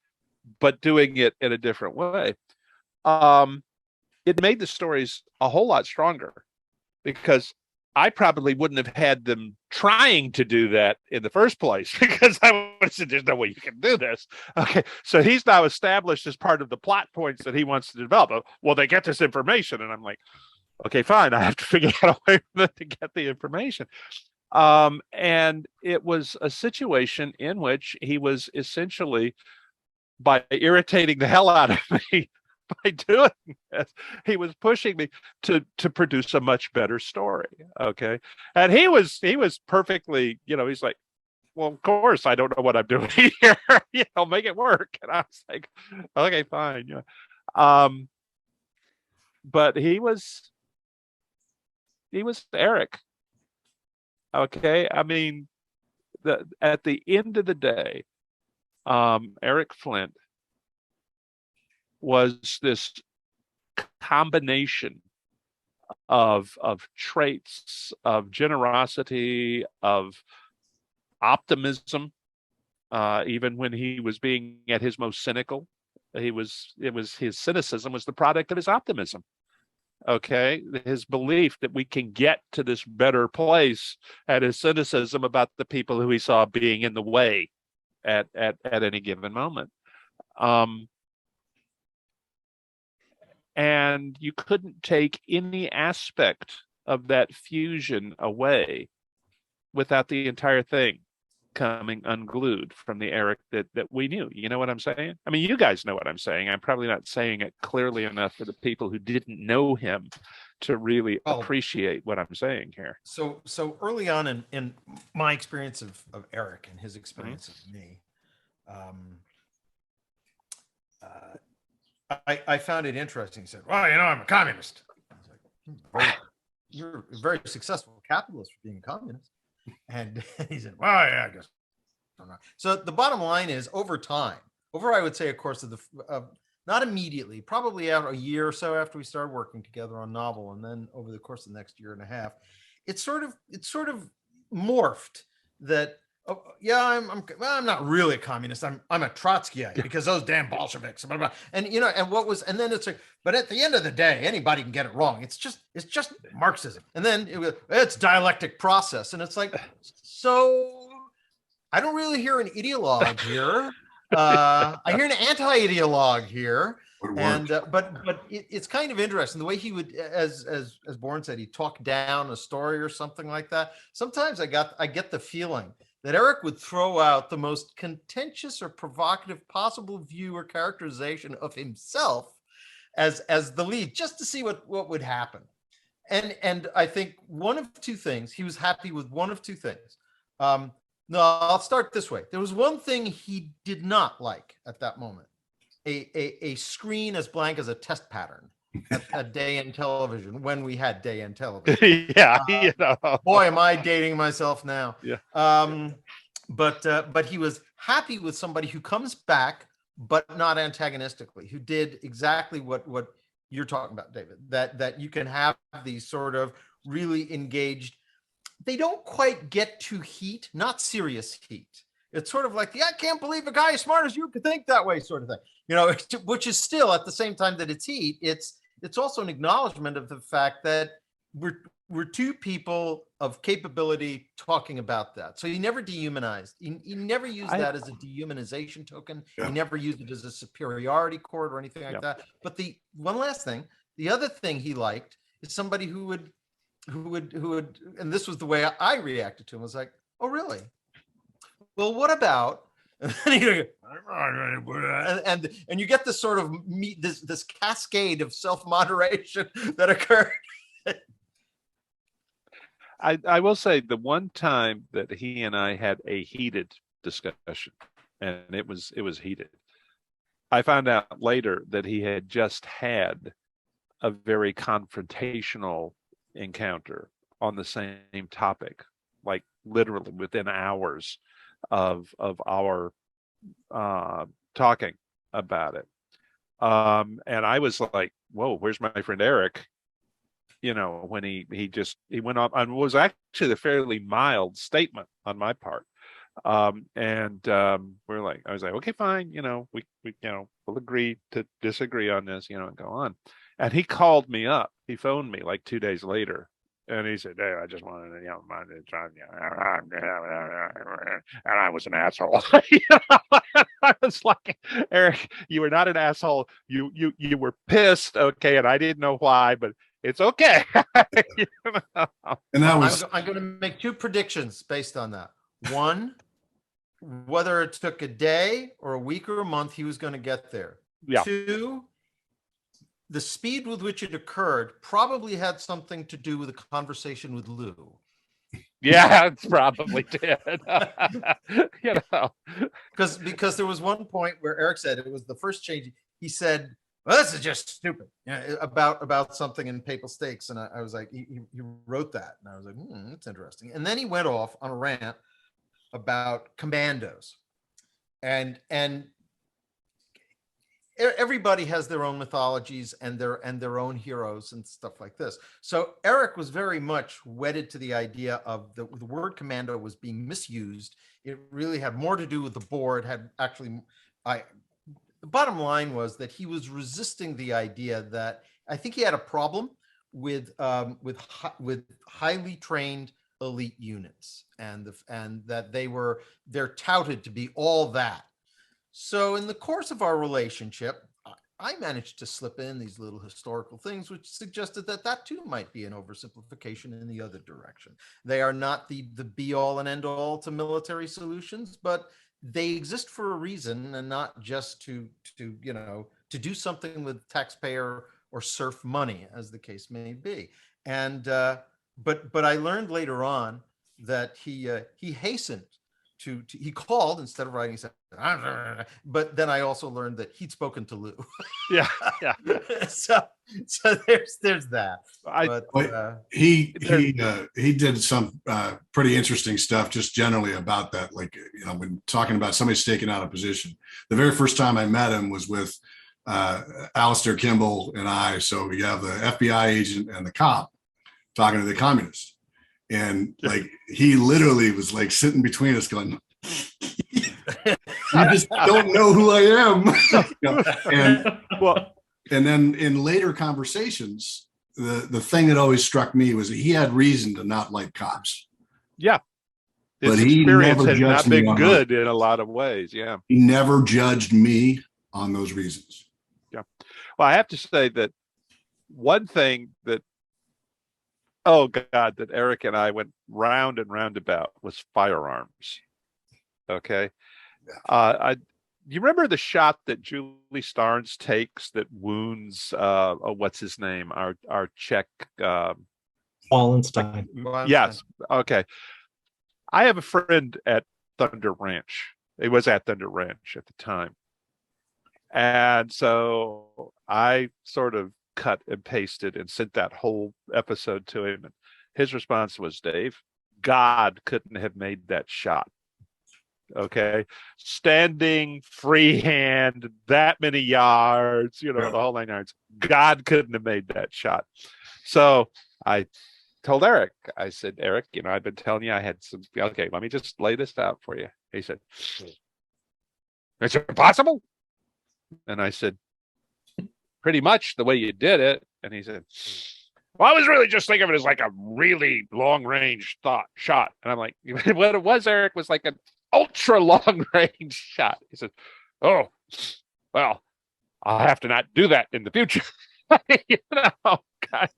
but doing it in a different way. It made the stories a whole lot stronger, because I probably wouldn't have had them trying to do that in the first place, because I would have said, there's no way you can do this. Okay, so he's now established as part of the plot points that he wants to develop. Well, they get this information, and I'm like, okay, fine. I have to figure out a way for them to get the information. And it was a situation in which he was essentially, by irritating the hell out of me, by doing this, he was pushing me to produce a much better story. Okay. And he was perfectly, he's like, well, of course, I don't know what I'm doing here. Make it work. And I was like, okay, fine. But he was Eric. Okay. I mean, at the end of the day, Eric Flint was this combination of traits of generosity, of optimism, even when he was being at his most cynical. His cynicism was the product of his optimism. Okay, his belief that we can get to this better place, and his cynicism about the people who he saw being in the way at any given moment. And you couldn't take any aspect of that fusion away without the entire thing coming unglued from the Eric that we knew. You know what I'm saying? I mean, you guys know what I'm saying. I'm probably not saying it clearly enough for the people who didn't know him to really appreciate what I'm saying here. So early on in my experience of Eric and his experience of me, I found it interesting. He said, "Well, I'm a communist." I was like, "You're a very successful capitalist for being a communist." And he said, "Well, yeah, I guess I'm not." So the bottom line is, over time, I would say a course of not immediately, probably out a year or so after we started working together on novel, and then over the course of the next year and a half, it sort of morphed that. Oh, yeah, I'm not really a communist. I'm a Trotskyite because those damn Bolsheviks. Blah, blah. And and then it's like, but at the end of the day, anybody can get it wrong. It's just Marxism. And then it's dialectic process, and it's like, so I don't really hear an ideologue here. I hear an anti-ideologue here. And but it's kind of interesting the way he would, as Bjorn said, he talked down a story or something like that. Sometimes I get the feeling that Eric would throw out the most contentious or provocative possible view or characterization of himself as the lead, just to see what would happen. And I think one of two things, he was happy with one of two things. No, I'll start this way. There was one thing he did not like at that moment. A screen as blank as a test pattern at day in television, when we had day in television. Boy, am I dating myself now. Yeah. But he was happy with somebody who comes back, but not antagonistically, who did exactly what you're talking about, David, that you can have these sort of really engaged, they don't quite get to heat, not serious heat. It's sort of like, I can't believe a guy as smart as you could think that way, sort of thing, which is still, at the same time that it's heat, it's also an acknowledgement of the fact that we're two people of capability talking about that. So he never dehumanized. He never used that as a dehumanization token. Yeah. He never used it as a superiority chord or anything like that. But the one last thing, the other thing he liked is somebody who would, and this was the way I reacted to him, was like, oh, really? Well, what about, and you get this sort of this cascade of self-moderation that occurred. I will say the one time that he and I had a heated discussion, and it was heated, I found out later that he had just had a very confrontational encounter on the same topic, like literally within hours of our talking about it. And I was like, whoa, where's my friend Eric? When he went off, and was actually a fairly mild statement on my part. We're like, I was like, okay, fine. We'll agree to disagree on this, and go on. And he called me up. He phoned me like 2 days later. And he said, "Hey, I just wanted to, and I was an asshole." I was like, "Eric, you were not an asshole. You were pissed, okay, and I didn't know why, but it's okay." And that was. I'm going to make two predictions based on that. One, whether it took a day or a week or a month, he was going to get there. Yeah. Two, the speed with which it occurred probably had something to do with a conversation with Lou. Yeah, it probably did. Because there was one point where Eric said, it was the first change. He said, "Well, this is just stupid," about something in Papal Stakes. And I was like, he wrote that. And I was like, that's interesting. And then he went off on a rant about commandos. And everybody has their own mythologies and their own heroes and stuff like this. So Eric was very much wedded to the idea of the word commando was being misused. It really had more to do with the board. The bottom line was that he was resisting the idea that, I think he had a problem with highly trained elite units, and that they're touted to be all that. So in the course of our relationship, I managed to slip in these little historical things, which suggested that that too might be an oversimplification in the other direction. They are not the be all and end all to military solutions, but they exist for a reason, and not just to do something with taxpayer or serf money, as the case may be. And but I learned later on that he hastened he called instead of writing. He said, but then I also learned that he'd spoken to Lou. Yeah, yeah. so there's that. He did some pretty interesting stuff just generally about that. Like, when talking about somebody staking out a position, the very first time I met him was with Alistair Kimball and I. So you have the FBI agent and the cop talking to the communist. And like, he literally was like sitting between us going, you just don't know who I am. And then in later conversations, the thing that always struck me was that he had reason to not like cops. Yeah. His but he experience never had not judged me been on good in a lot of ways. Yeah. He never judged me on those reasons. Yeah. Well, I have to say that one thing that, oh God, that Eric and I went round and round about was firearms. Okay. You remember the shot that Julie Starnes takes that wounds what's his name? Our Czech Wallenstein. Yes. Okay. I have a friend at Thunder Ranch. He was at Thunder Ranch at the time. And so I sort of cut and pasted and sent that whole episode to him. And his response was, Dave, God couldn't have made that shot. Okay. Standing freehand, that many yards, the whole 9 yards. God couldn't have made that shot. So I told Eric, I said, Eric, I've been telling you I had some, okay, let me just lay this out for you. He said, it's impossible. And I said, pretty much the way you did it. And he said, well, I was really just thinking of it as like a really long range shot. And I'm like, what it was, Eric, was like an ultra long range shot. He said, oh, well, I'll have to not do that in the future. God.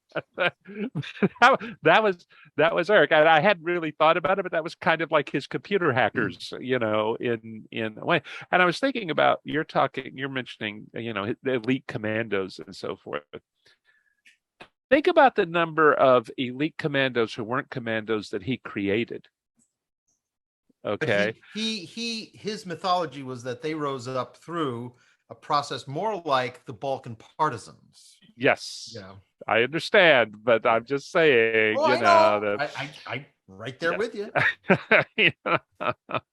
that was Eric. I hadn't really thought about it, but that was kind of like his computer hackers, in a way. And I was thinking about you're mentioning, the elite commandos and so forth. Think about the number of elite commandos who weren't commandos that he created. Okay. His mythology was that they rose up through a process more like the Balkan partisans. Yes. Yeah. I understand, but I'm just saying, I right there with you.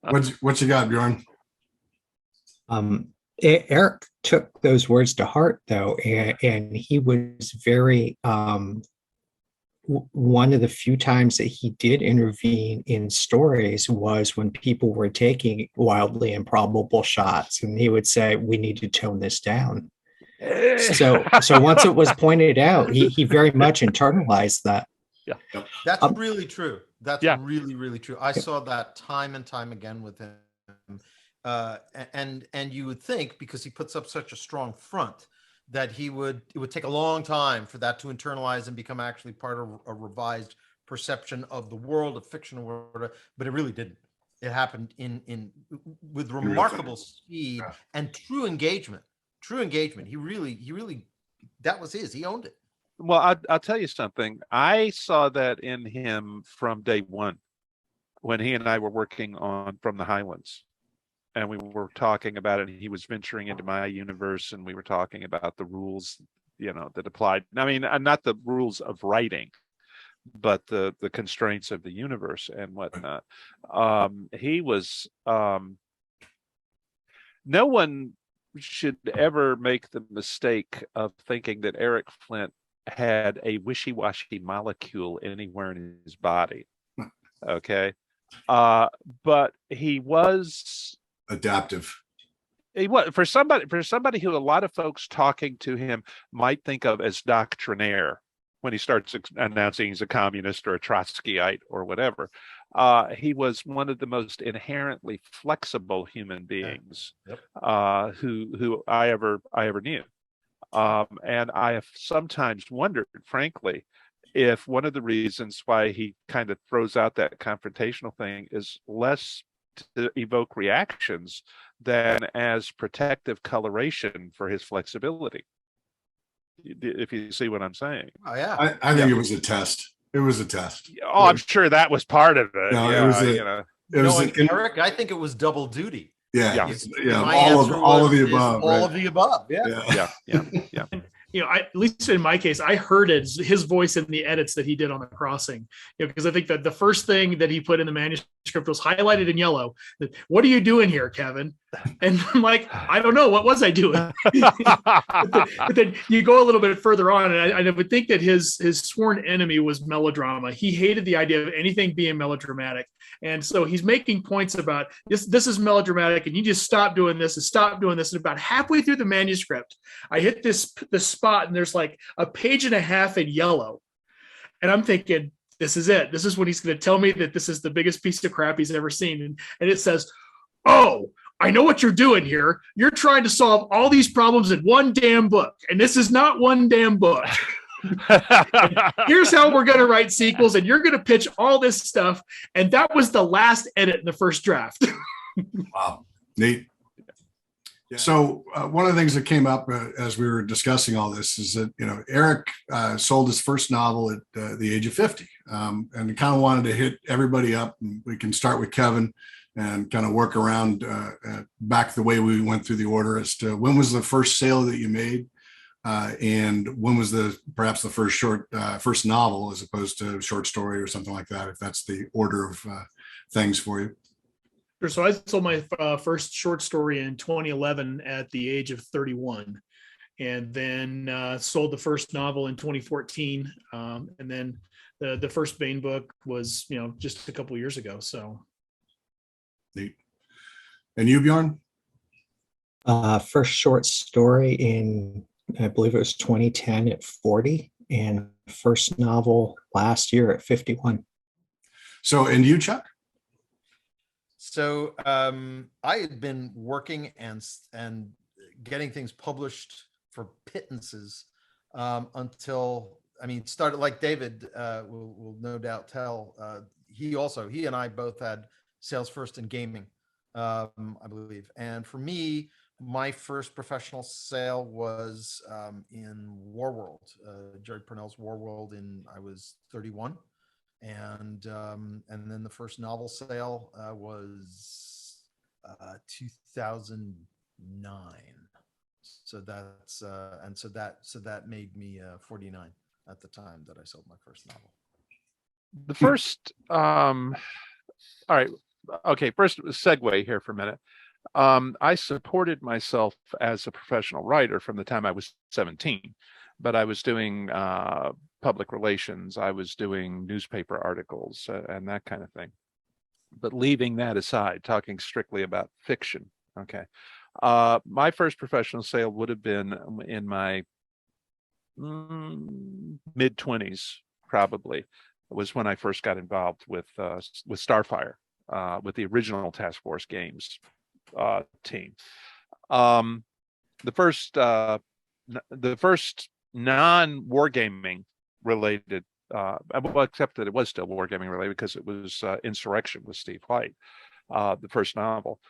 What you got, Bjorn? Eric took those words to heart, though, and he was very one of the few times that he did intervene in stories was when people were taking wildly improbable shots, and he would say, we need to tone this down. So once it was pointed out, he very much internalized that. Yeah, that's really true. That's really, really true. I saw that time and time again with him. And you would think, because he puts up such a strong front, that it would take a long time for that to internalize and become actually part of a revised perception of the world, of fictional world, but it really didn't. It happened with remarkable speed and true engagement. He really, that was his. He owned it. Well, I'll tell you something. I saw that in him from day one, when he and I were working on From the Highlands, and we were talking about it. And he was venturing into my universe, and we were talking about the rules, that applied. I mean, not the rules of writing, but the constraints of the universe and whatnot. He was. No one should ever make the mistake of thinking that Eric Flint had a wishy-washy molecule anywhere in his body. Okay. But he was adaptive. He was for somebody who a lot of folks talking to him might think of as doctrinaire when he starts announcing he's a communist or a Trotskyite or whatever. He was one of the most inherently flexible human beings who I ever knew. And I have sometimes wondered, frankly, if one of the reasons why he kind of throws out that confrontational thing is less to evoke reactions than as protective coloration for his flexibility. If you see what I'm saying. Oh yeah. I think it was a test. It was a test. Oh, I'm sure that was part of it. No, yeah, it was you know. it was Knowing Eric, I think it was double duty. yeah, Yeah. yeah, My all answer of the is above, all right? of the above. Yeah. Yeah. You know, at least in my case, I heard his voice in the edits that he did on The Crossing, you know, because I think that the first thing that he put in the manuscript was highlighted in yellow. That, what are you doing here, Kevin? And I'm like, I don't know. What was I doing? But then you go a little bit further on, and I would think that his sworn enemy was melodrama. He hated the idea of anything being melodramatic. And so he's making points about this is melodramatic, and you just stop doing this and stop doing this. And about halfway through the manuscript, I hit this spot, and there's like a page and a half in yellow. And I'm thinking, this is it. This is when he's going to tell me that this is the biggest piece of crap he's ever seen. And it says, oh, I know what you're doing here. You're trying to solve all these problems in one damn book. And this is not one damn book. Here's how we're going to write sequels, and you're going to pitch all this stuff. And that was the last edit in the first draft. Wow, neat. So one of the things that came up as we were discussing all this is that, you know, Eric sold his first novel at the age of 50, and kind of wanted to hit everybody up. And we can start with Kevin and kind of work around back the way we went through the order as to when was the first sale that you made, and when was perhaps the first novel as opposed to a short story or something like that, if that's the order of things for you. So I sold my first short story in 2011 at the age of 31, and then sold the first novel in 2014, and then the first Bain book was, you know, just a couple of years ago. So neat. And you, Bjorn? First short story in, I believe it was 2010 at 40, and first novel last year at 51. So, and you, Chuck? So I had been working and getting things published for pittances until, I mean, started like David will no doubt tell. He and I both had sales first in gaming, I believe. And for me, my first professional sale was in Warworld, Jerry Purnell's Warworld, I was 31. And then the first novel sale was 2009. So that's so that made me 49 at the time that I sold my first novel. The first, all right, okay. First segue here for a minute. I supported myself as a professional writer from the time I was 17, but I was doing public relations, I was doing newspaper articles and that kind of thing. But leaving that aside, talking strictly about fiction, okay. My first professional sale would have been in my mid-20s, probably. It was when I first got involved with Starfire, with the original Task Force Games team. The first non-wargaming related, well, except that it was still wargaming related because it was Insurrection with Steve White, the first novel,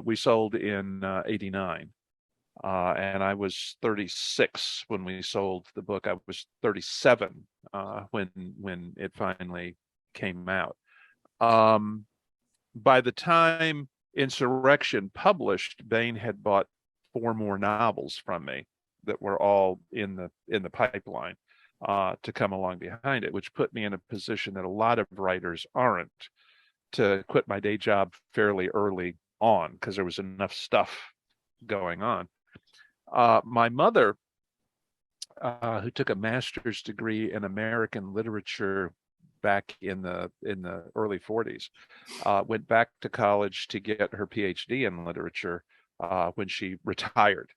we sold in 89. And I was 36 when we sold the book. I was 37 when it finally came out. By the time Insurrection published, Bain had bought 4 more novels from me that were all in the pipeline to come along behind it, which put me in a position that a lot of writers aren't, to quit my day job fairly early on because there was enough stuff going on. My mother, who took a master's degree in American literature back in the early 40s, went back to college to get her PhD in literature when she retired.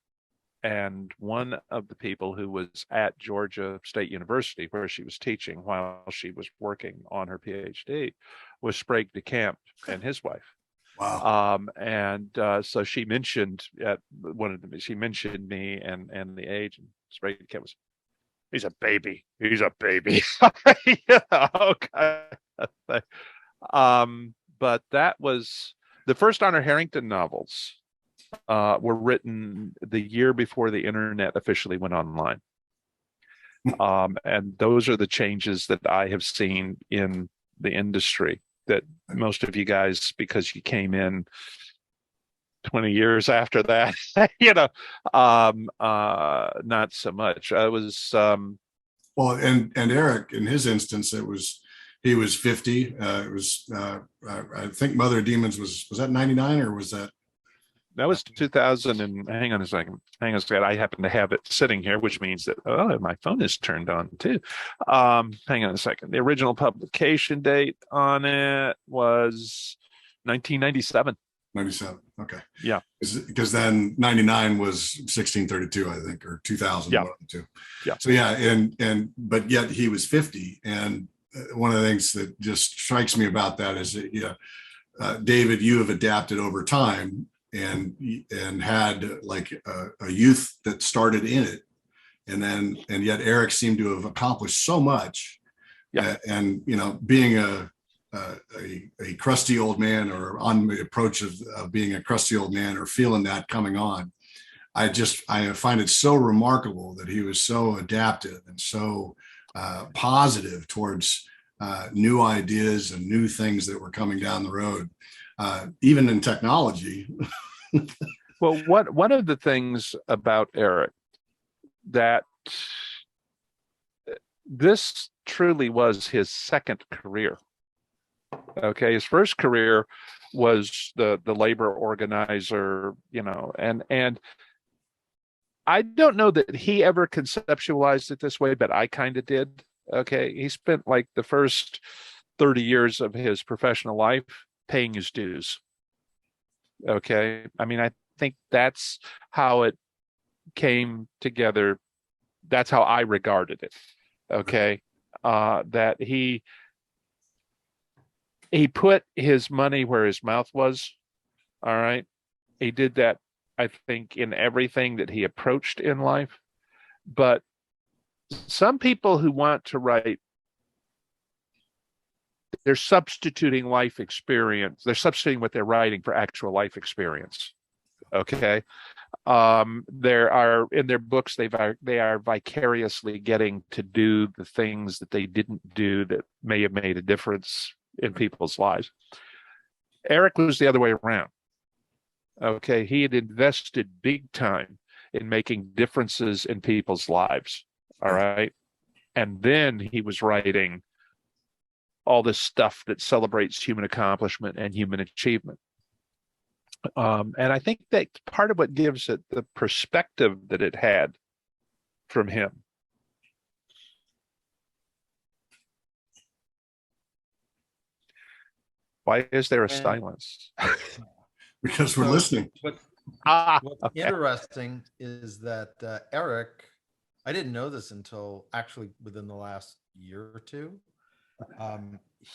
And one of the people who was at Georgia State University, where she was teaching while she was working on her PhD, was Sprague de Camp and his wife. Wow. So she mentioned at one of them, she mentioned me and the age, and Spray Cat was, he's a baby. He's a baby. Yeah, okay. But that was the first Honor Harrington novels were written the year before the internet officially went online. And those are the changes that I have seen in the industry that most of you guys, because you came in 20 years after that, not so much. I was Well, and Eric, in his instance, he was 50. It was I think Mother of Demons was that 99 or was that? That was 2000 and hang on a second. I happen to have it sitting here, which means that, my phone is turned on too. Hang on a second. The original publication date on it was 1997. 97. Okay. Yeah. Because then 99 was 1632, I think, or 2000. Yeah. One of the two. Yeah. So yeah, but yet he was 50. And one of the things that just strikes me about that is that, David, you have adapted over time and had like a youth that started in it. And yet Eric seemed to have accomplished so much. Yeah. And, being a crusty old man, or on the approach of being a crusty old man, or feeling that coming on, I find it so remarkable that he was so adaptive and so positive towards new ideas and new things that were coming down the road, even in technology. Well, one of the things about Eric that this truly was his second career. Okay, his first career was the labor organizer, and I don't know that he ever conceptualized it this way, but I kind of did. Okay, he spent like the first 30 years of his professional life paying his dues. Okay, I mean, I think that's how it came together. That's how I regarded it. Okay, that he put his money where his mouth was. All right. He did that, I think, in everything that he approached in life. But some people who want to write, they're substituting life experience. They're substituting what they're writing for actual life experience. Okay. There are, in their books, they are vicariously getting to do the things that they didn't do that may have made a difference in people's lives. Eric was the other way around. Okay, he had invested big time in making differences in people's lives. All right. And then he was writing all this stuff that celebrates human accomplishment and human achievement. And I think that part of what gives it the perspective that it had from him. Why is there a silence? Because we're listening. What's Okay. interesting is that Eric, I didn't know this until actually within the last year or two.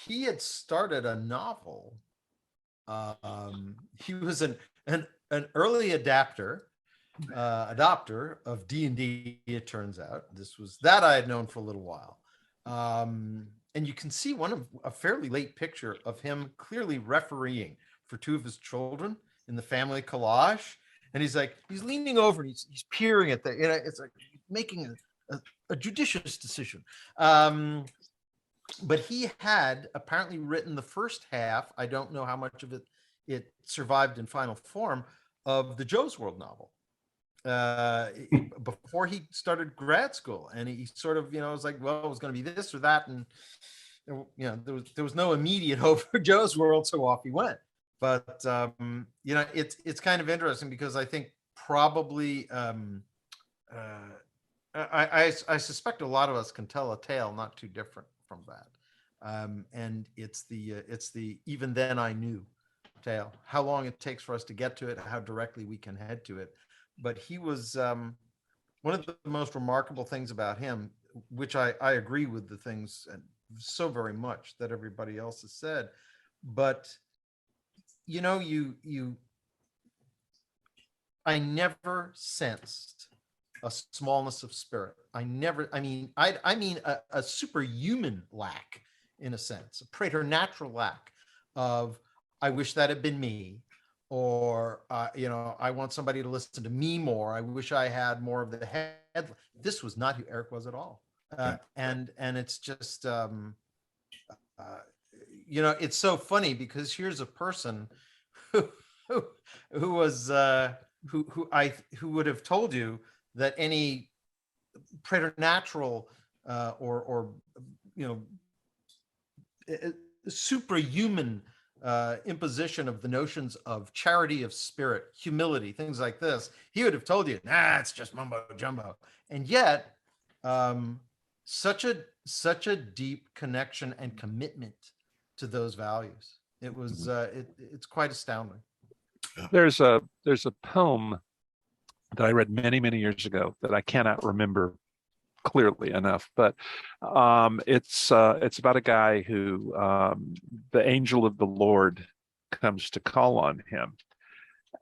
He had started a novel. He was an early adopter of D&D. It turns out that I had known for a little while. And you can see a fairly late picture of him clearly refereeing for two of his children in the family collage. And he's leaning over and he's peering at it's like making a judicious decision. But he had apparently written the first half. I don't know how much of it survived in final form of the Joe's World novel before he started grad school. And he sort of, was like, well, it was going to be this or that. And, there was no immediate hope for Joe's World. So off he went. But, it's kind of interesting because I think probably I suspect a lot of us can tell a tale not too different from that. And it's the even then I knew tale, how long it takes for us to get to it, how directly we can head to it. But he was one of the most remarkable things about him, which I agree with the things and so very much that everybody else has said. But I never sensed a smallness of spirit. I mean a superhuman lack, in a sense, a preternatural lack of, I wish that had been me, or I want somebody to listen to me more. I wish I had more of the head. This was not who Eric was at all. And it's just, it's so funny, because here's a person who was, who would have told you that any preternatural or superhuman imposition of the notions of charity of spirit, humility, things like this, he would have told you, nah, it's just mumbo jumbo. And yet, such a deep connection and commitment to those values. It was it's quite astounding. There's a poem that I read many years ago that I cannot remember clearly enough, but it's about a guy who the angel of the Lord comes to call on him,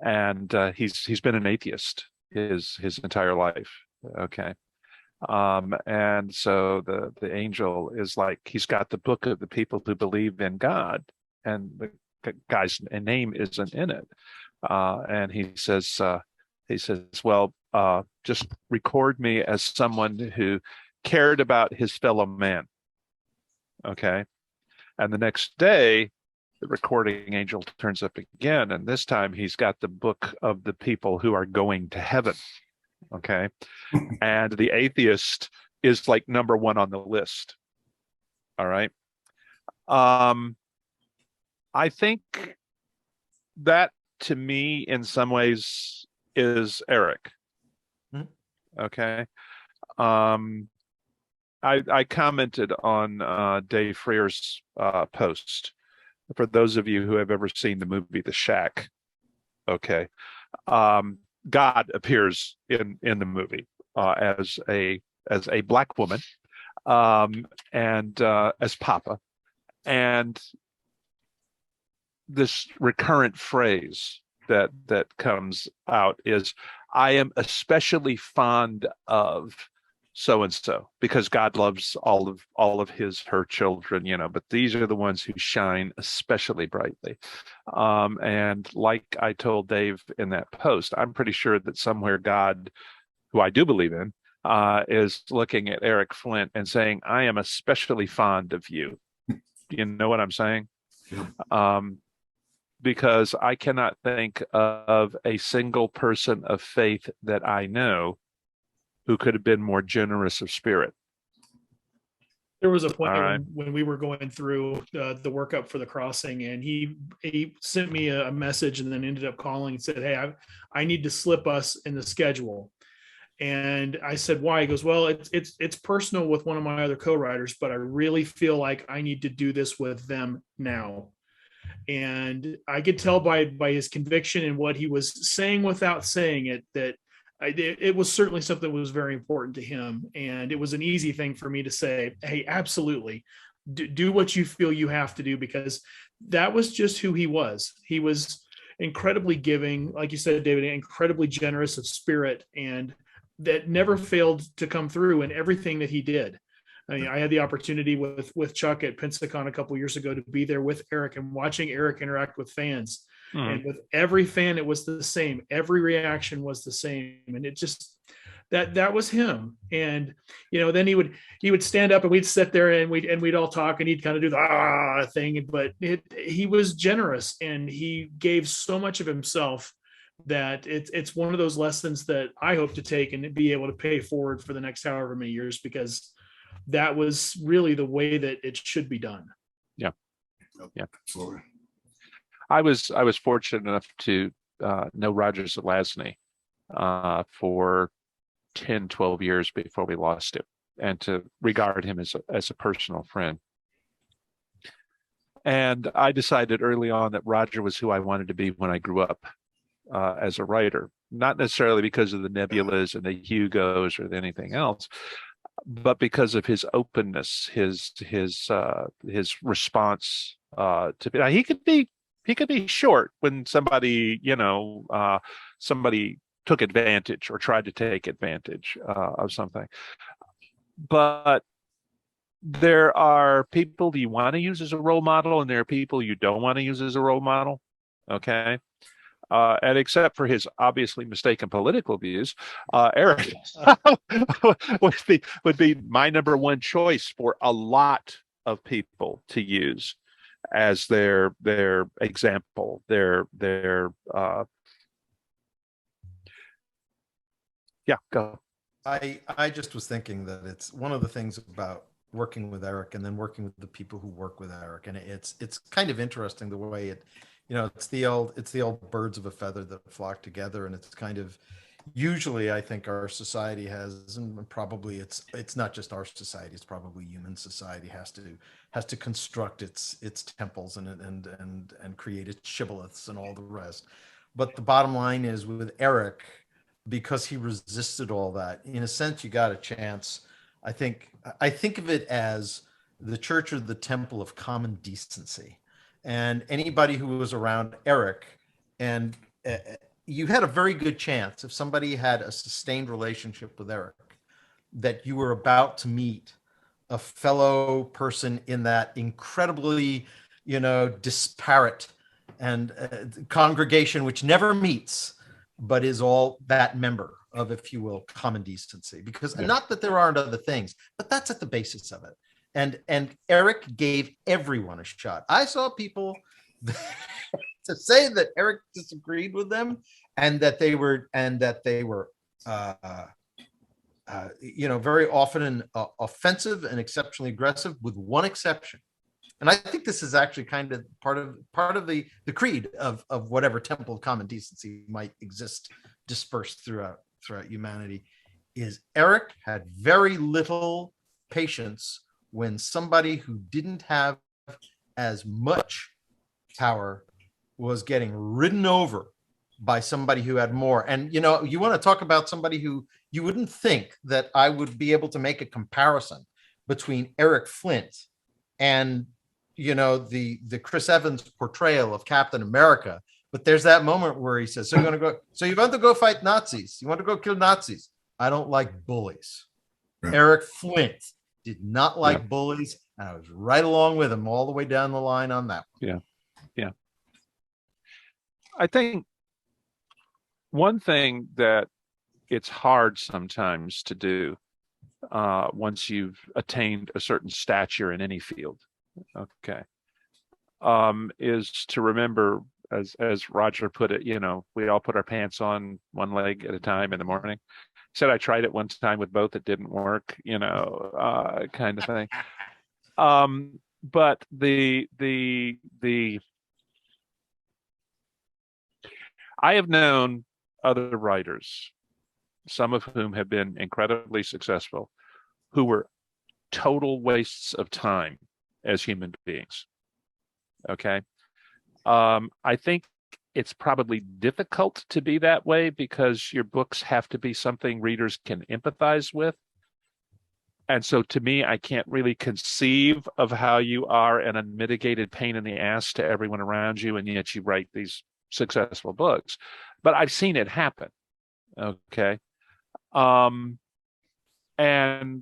and he's been an atheist his entire life. Okay. And so the angel is like, he's got the book of the people who believe in God, and the guy's name isn't in it. And he says, well, just record me as someone who cared about his fellow man. Okay. And the next day, the recording angel turns up again, and this time he's got the book of the people who are going to heaven. Okay. And the atheist is like number one on the list. All right. I think that, to me, in some ways, is Eric. Okay. I commented on Dave Freer's post. For those of you who have ever seen the movie The Shack, okay, God appears in the movie as a black woman, and as Papa, and this recurrent phrase that comes out is, I am especially fond of so and so, because God loves all of her children, but these are the ones who shine especially brightly. And like I told Dave in that post, I'm pretty sure that somewhere God, who I do believe in, is looking at Eric Flint and saying, I am especially fond of you. You know what I'm saying? Yeah. Because I cannot think of a single person of faith that I know who could have been more generous of spirit. There was a point when we were going through the workup for the crossing, and he sent me a message, and then ended up calling and said, hey, I need to slip us in the schedule. And I said, why? He goes, well, it's personal with one of my other co-writers, but I really feel like I need to do this with them now. And I could tell by his conviction and what he was saying without saying it, that it was certainly something that was very important to him. And it was an easy thing for me to say, hey, absolutely, do what you feel you have to do, because that was just who he was. He was incredibly giving, like you said, David, incredibly generous of spirit, and that never failed to come through in everything that he did. I mean, I had the opportunity with Chuck at Pensacon a couple of years ago to be there with Eric and watching Eric interact with fans. And with every fan, it was the same. Every reaction was the same. And it just, that was him. And, then he would stand up and we'd sit there and we'd all talk, and he'd kind of do the thing, but he was generous, and he gave so much of himself that it's one of those lessons that I hope to take and be able to pay forward for the next however many years, because that was really the way that it should be done. Yeah. Yeah. Absolutely. I was fortunate enough to know Roger Zelazny for 10, 12 years before we lost him, and to regard him as a personal friend. And I decided early on that Roger was who I wanted to be when I grew up as a writer, not necessarily because of the Nebulas and the Hugos or anything else, but because of his openness, his response to. Now, he could be He could be short when somebody, somebody took advantage or tried to take advantage of something. But there are people you want to use as a role model, and there are people you don't want to use as a role model. Okay. And except for his obviously mistaken political views, Eric would be my number one choice for a lot of people to use as their example, yeah, go. I just was thinking that it's one of the things about working with Eric and then working with the people who work with Eric, and it's kind of interesting the way it, it's the old birds of a feather that flock together, and it's kind of, usually I think our society has, and probably it's not just our society, it's probably human society has to construct its temples and create its shibboleths and all the rest. But the bottom line is, with Eric, because he resisted all that, in a sense, you got a chance. I think of it as the church or the temple of common decency. And anybody who was around Eric, and you had a very good chance, if somebody had a sustained relationship with Eric, that you were about to meet a fellow person in that incredibly, disparate and congregation which never meets, but is all that member of, if you will, common decency. Because not that there aren't other things, but that's at the basis of it. And Eric gave everyone a shot. I saw people to say that Eric disagreed with them and that they were very often offensive and exceptionally aggressive, with one exception. And I think this is actually kind of part of the creed of whatever temple of common decency might exist dispersed throughout humanity, is Eric had very little patience when somebody who didn't have as much power was getting ridden over by somebody who had more. And, you want to talk about somebody who you wouldn't think that I would be able to make a comparison between Eric Flint and, the Chris Evans portrayal of Captain America. But there's that moment where he says, so you want to go fight Nazis? You want to go kill Nazis? I don't like bullies. Yeah. Eric Flint did not like bullies, and I was right along with him all the way down the line on that one. Yeah. I think one thing that it's hard sometimes to do once you've attained a certain stature in any field, is to remember, as Roger put it, we all put our pants on one leg at a time in the morning. Said I tried it one time with both, it didn't work, kind of thing. But I have known other writers, some of whom have been incredibly successful, who were total wastes of time as human beings. Okay. I think it's probably difficult to be that way because your books have to be something readers can empathize with. And so to me, I can't really conceive of how you are an unmitigated pain in the ass to everyone around you, and yet you write these successful books. But I've seen it happen. Okay. And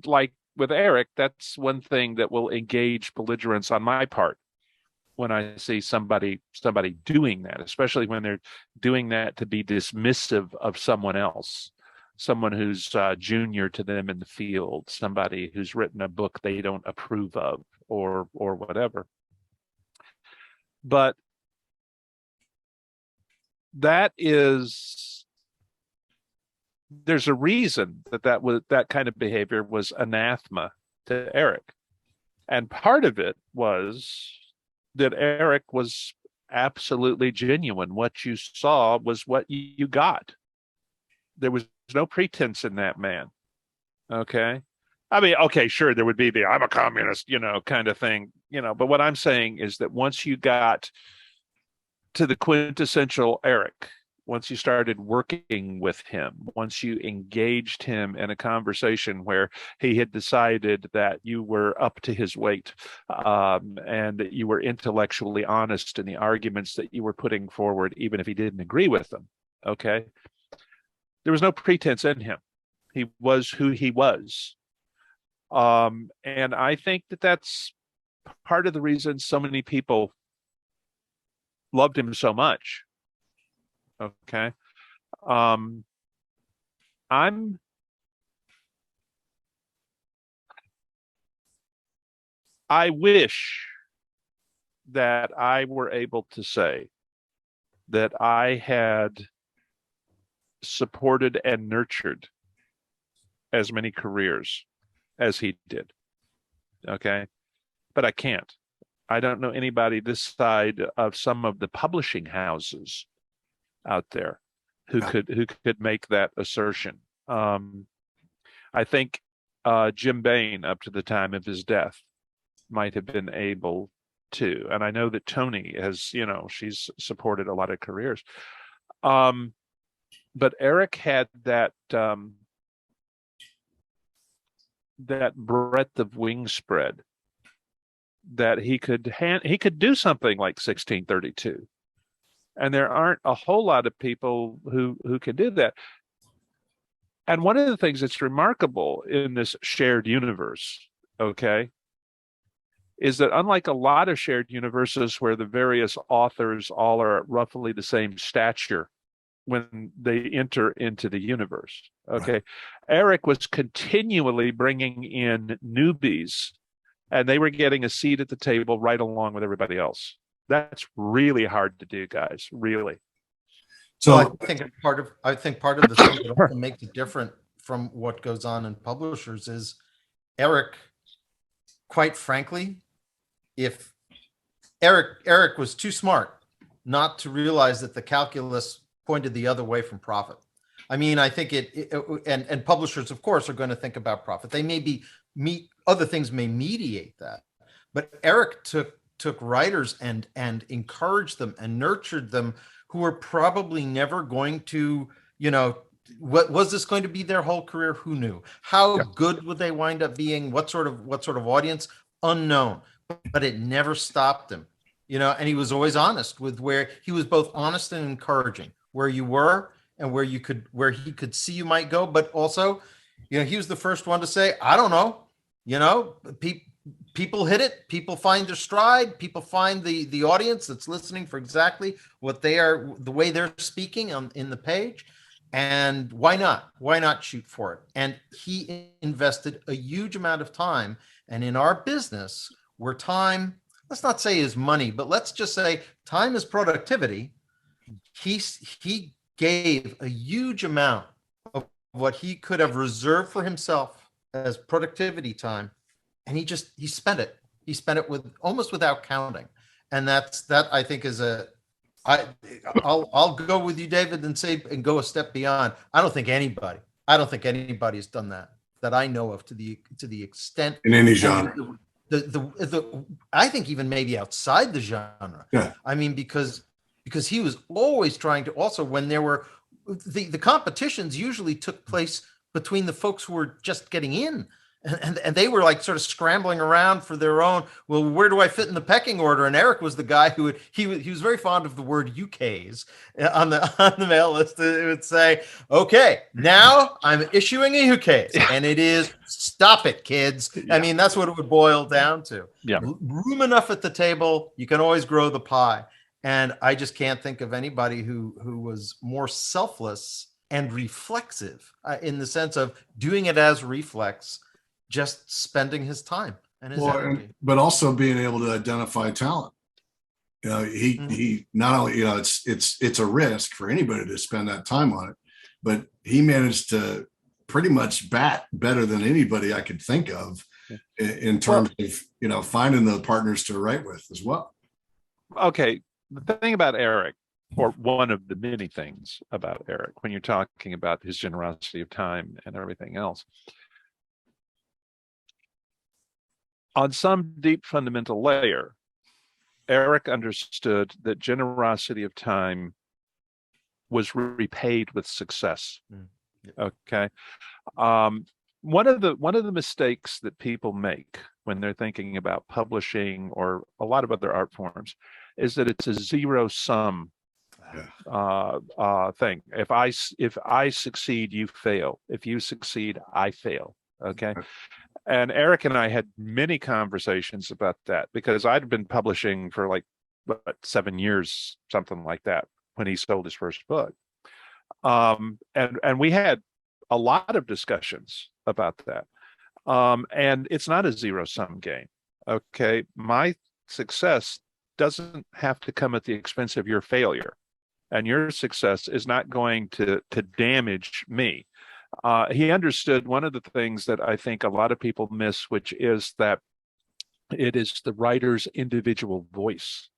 like with Eric, that's one thing that will engage belligerence on my part when I see somebody doing that, especially when they're doing that to be dismissive of someone else, someone who's junior to them in the field, somebody who's written a book they don't approve of, or whatever. But there's a reason that kind of behavior was anathema to Eric. And part of it was that Eric was absolutely genuine. What you saw was what you got. There was no pretense in that man. Okay. I mean, okay, sure, there would be the I'm a communist, kind of thing, but what I'm saying is that once you got to the quintessential Eric, once you started working with him, once you engaged him in a conversation where he had decided that you were up to his weight, and that you were intellectually honest in the arguments that you were putting forward, even if he didn't agree with them, okay? There was no pretense in him. He was who he was. And I think that that's part of the reason so many people loved him so much. Okay. I wish that I were able to say that I had supported and nurtured as many careers as he did. Okay. But I can't. I don't know anybody this side of some of the publishing houses out there who could make that assertion. I think Jim Bain, up to the time of his death, might have been able to. And I know that Tony has, she's supported a lot of careers. But Eric had that that breadth of wingspread that he could do something like 1632. And there aren't a whole lot of people who can do that. And one of the things that's remarkable in this shared universe, okay, is that unlike a lot of shared universes where the various authors all are roughly the same stature when they enter into the universe, okay, Eric was continually bringing in newbies, and they were getting a seat at the table right along with everybody else. That's really hard to do, guys. Really. So I think part of the thing that also makes it different from what goes on in publishers is Eric, quite frankly, if Eric was too smart not to realize that the calculus pointed the other way from profit. I mean, I think and publishers, of course, are going to think about profit. They may other things may mediate that, but Eric took writers and encouraged them and nurtured them who were probably never going to, what was this going to be their whole career? Who knew? How good would they wind up being? What sort of audience? Unknown. But it never stopped him, and he was always honest with where he was both honest and encouraging where you were and where he could see you might go. But also, he was the first one to say, I don't know, people hit it, people find their stride, people find the audience that's listening for exactly what they are, the way they're speaking in the page. And why not shoot for it? And he invested a huge amount of time. And in our business, where time, let's not say is money, but let's just say time is productivity. He gave a huge amount of what he could have reserved for himself as productivity time. And he spent it. He spent it almost without counting. And that I think is I'll go with you, David, and go a step beyond. I don't think anybody has done that I know of to the extent in any genre. I think even maybe outside the genre. Yeah. I mean, because he was always trying to also, when there were the competitions usually took place between the folks who were just getting in. And they were like sort of scrambling around for their own. Well, where do I fit in the pecking order? And Eric was the guy who he was very fond of the word UKs on the mail list. It would say, "Okay, now I'm issuing a UKs," and it is stop it, kids. Yeah. I mean, that's what it would boil down to. Yeah, room enough at the table. You can always grow the pie. And I just can't think of anybody who was more selfless and reflexive in the sense of doing it as reflex. Just spending his time and his energy. But also being able to identify talent. He not only, it's a risk for anybody to spend that time on it, but he managed to pretty much bat better than anybody I could think of in terms of, finding the partners to write with as well. Okay. The thing about Eric, or one of the many things about Eric, when you're talking about his generosity of time and everything else, on some deep fundamental layer, Eric understood that generosity of time was repaid with success. Yep. Okay. One of the mistakes that people make when they're thinking about publishing or a lot of other art forms is that it's a zero sum thing. If I succeed, you fail. If you succeed, I fail. Okay. And Eric and I had many conversations about that because I'd been publishing for like 7 years, something like that, when he sold his first book. And we had a lot of discussions about that. And it's not a zero-sum game. Okay. My success doesn't have to come at the expense of your failure. And your success is not going to damage me. He understood one of the things that I think a lot of people miss, which is that it is the writer's individual voice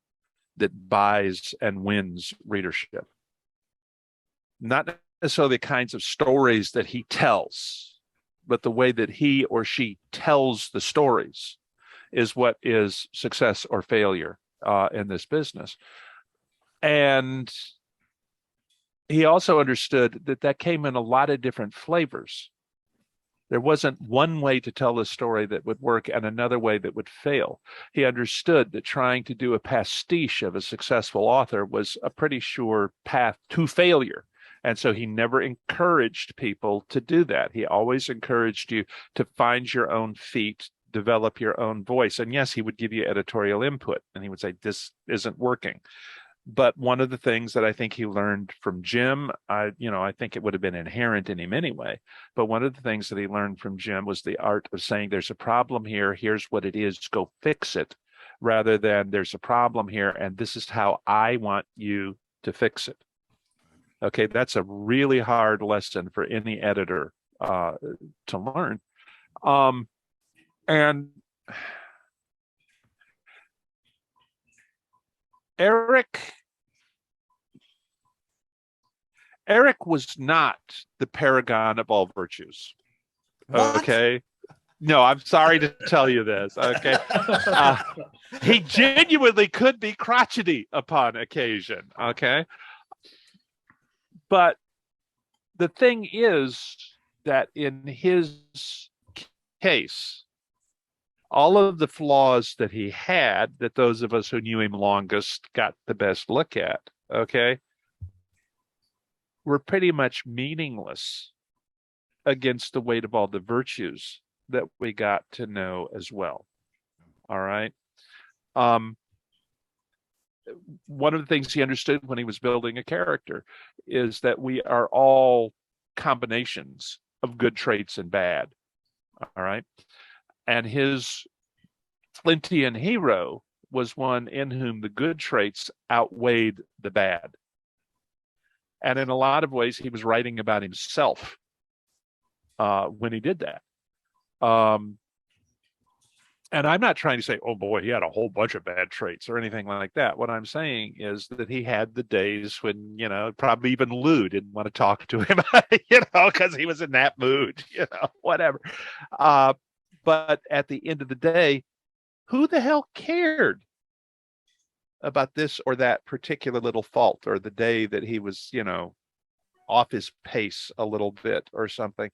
that buys and wins readership. Not necessarily the kinds of stories that he tells, but the way that he or she tells the stories is what is success or failure in this business. And he also understood that came in a lot of different flavors. There wasn't one way to tell a story that would work and another way that would fail. He understood that trying to do a pastiche of a successful author was a pretty sure path to failure. And so he never encouraged people to do that. He always encouraged you to find your own feet, develop your own voice. And yes, he would give you editorial input and he would say, this isn't working. But one of the things that I think he learned from Jim, I think it would have been inherent in him anyway. But one of the things that he learned from Jim was the art of saying, there's a problem here. Here's what it is. Go fix it. Rather than there's a problem here. And this is how I want you to fix it. Okay. That's a really hard lesson for any editor to learn. And Eric was not the paragon of all virtues. What? Okay. No, I'm sorry to tell you this. Okay. He genuinely could be crotchety upon occasion. Okay. But the thing is that in his case, all of the flaws that he had, that those of us who knew him longest got the best look at, okay, were pretty much meaningless against the weight of all the virtues that we got to know as well. All right. One of the things he understood when he was building a character is that we are all combinations of good traits and bad. All right. And his Flintian hero was one in whom the good traits outweighed the bad. And in a lot of ways, he was writing about himself when he did that. And I'm not trying to say, oh boy, he had a whole bunch of bad traits or anything like that. What I'm saying is that he had the days when, probably even Lou didn't want to talk to him, because he was in that mood, whatever. But at the end of the day, who the hell cared about this or that particular little fault, or the day that he was, off his pace a little bit or something?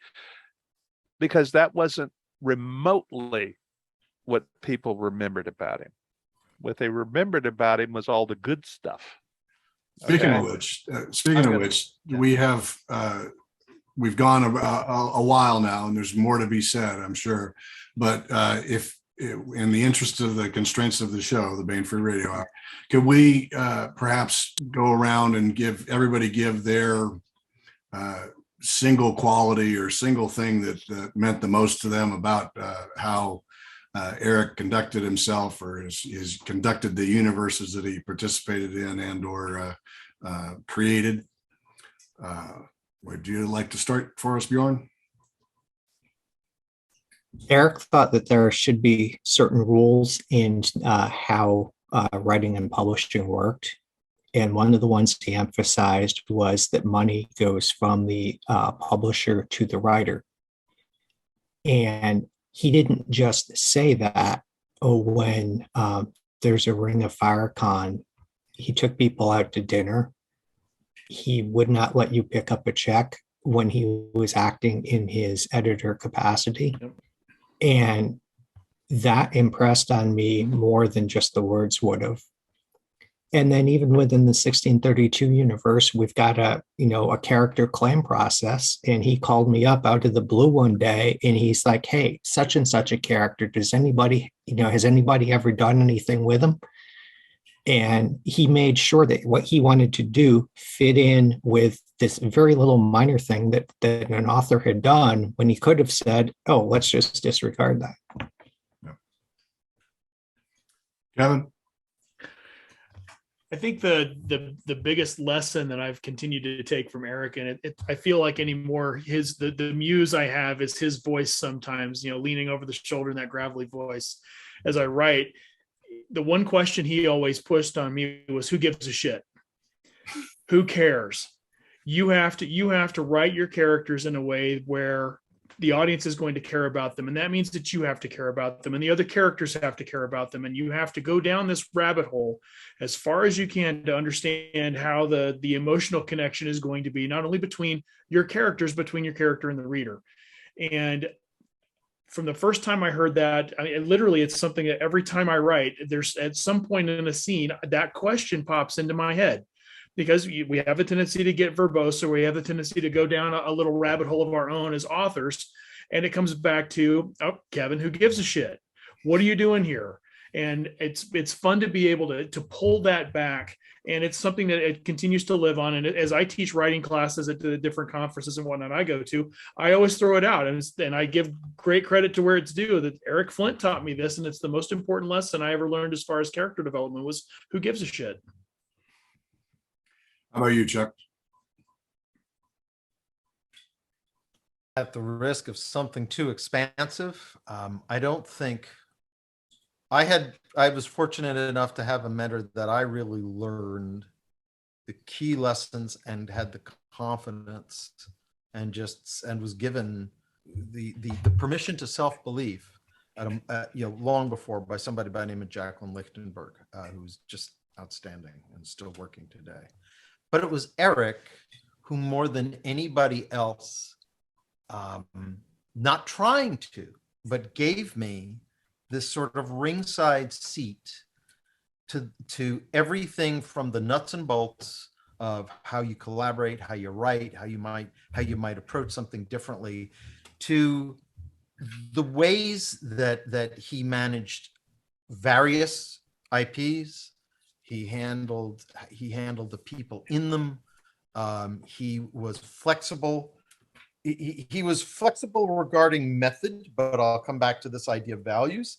Because that wasn't remotely what people remembered about him. What they remembered about him was all the good stuff. Speaking of which, we have we've gone a while now, and there's more to be said, I'm sure. But if in the interest of the constraints of the show, the Bain Free Radio Hour, could we perhaps go around and give their single quality or single thing that meant the most to them about how Eric conducted himself, or is conducted the universes that he participated in and or created. Would you like to start for us, Bjorn? Eric thought that there should be certain rules in how writing and publishing worked. And one of the ones he emphasized was that money goes from the publisher to the writer. And he didn't just say that when there's a Ring of Fire con. He took people out to dinner he would not let you pick up a check when he was acting in his editor capacity. Yep. And that impressed on me more than just the words would have. And then even within the 1632 universe, we've got a character claim process. And he called me up out of the blue one day and he's like, hey, such and such a character, has anybody ever done anything with him? And he made sure that what he wanted to do fit in with this very little minor thing that an author had done, when he could have said, oh, let's just disregard that. Kevin? I think the biggest lesson that I've continued to take from Eric, and I feel like anymore, the muse I have is his voice sometimes, leaning over the shoulder in that gravelly voice as I write. The one question he always pushed on me was, who gives a shit? Who cares? You have to write your characters in a way where the audience is going to care about them. And that means that you have to care about them and the other characters have to care about them. And you have to go down this rabbit hole as far as you can to understand how the emotional connection is going to be, not only between your characters, between your character and the reader. And from the first time I heard that, literally it's something that every time I write, there's at some point in a scene, that question pops into my head. Because we have a tendency to get verbose, or we have a tendency to go down a little rabbit hole of our own as authors. And it comes back to, oh, Kevin, who gives a shit? What are you doing here? And it's fun to be able to pull that back. And it's something that it continues to live on. And as I teach writing classes at the different conferences and whatnot I go to, I always throw it out. And I give great credit to where it's due, that Eric Flint taught me this. And it's the most important lesson I ever learned as far as character development was, who gives a shit? How about you, Chuck? At the risk of something too expansive, I don't think I was fortunate enough to have a mentor that I really learned the key lessons and had the confidence and was given the permission to self-belief long before by somebody by the name of Jacqueline Lichtenberg, who's just outstanding and still working today. But it was Eric who, more than anybody else, not trying to, but gave me this sort of ringside seat to everything from the nuts and bolts of how you collaborate, how you write, how you might approach something differently, to the ways that he managed various IPs. He handled the people in them. He was flexible. He was flexible regarding method, but I'll come back to this idea of values.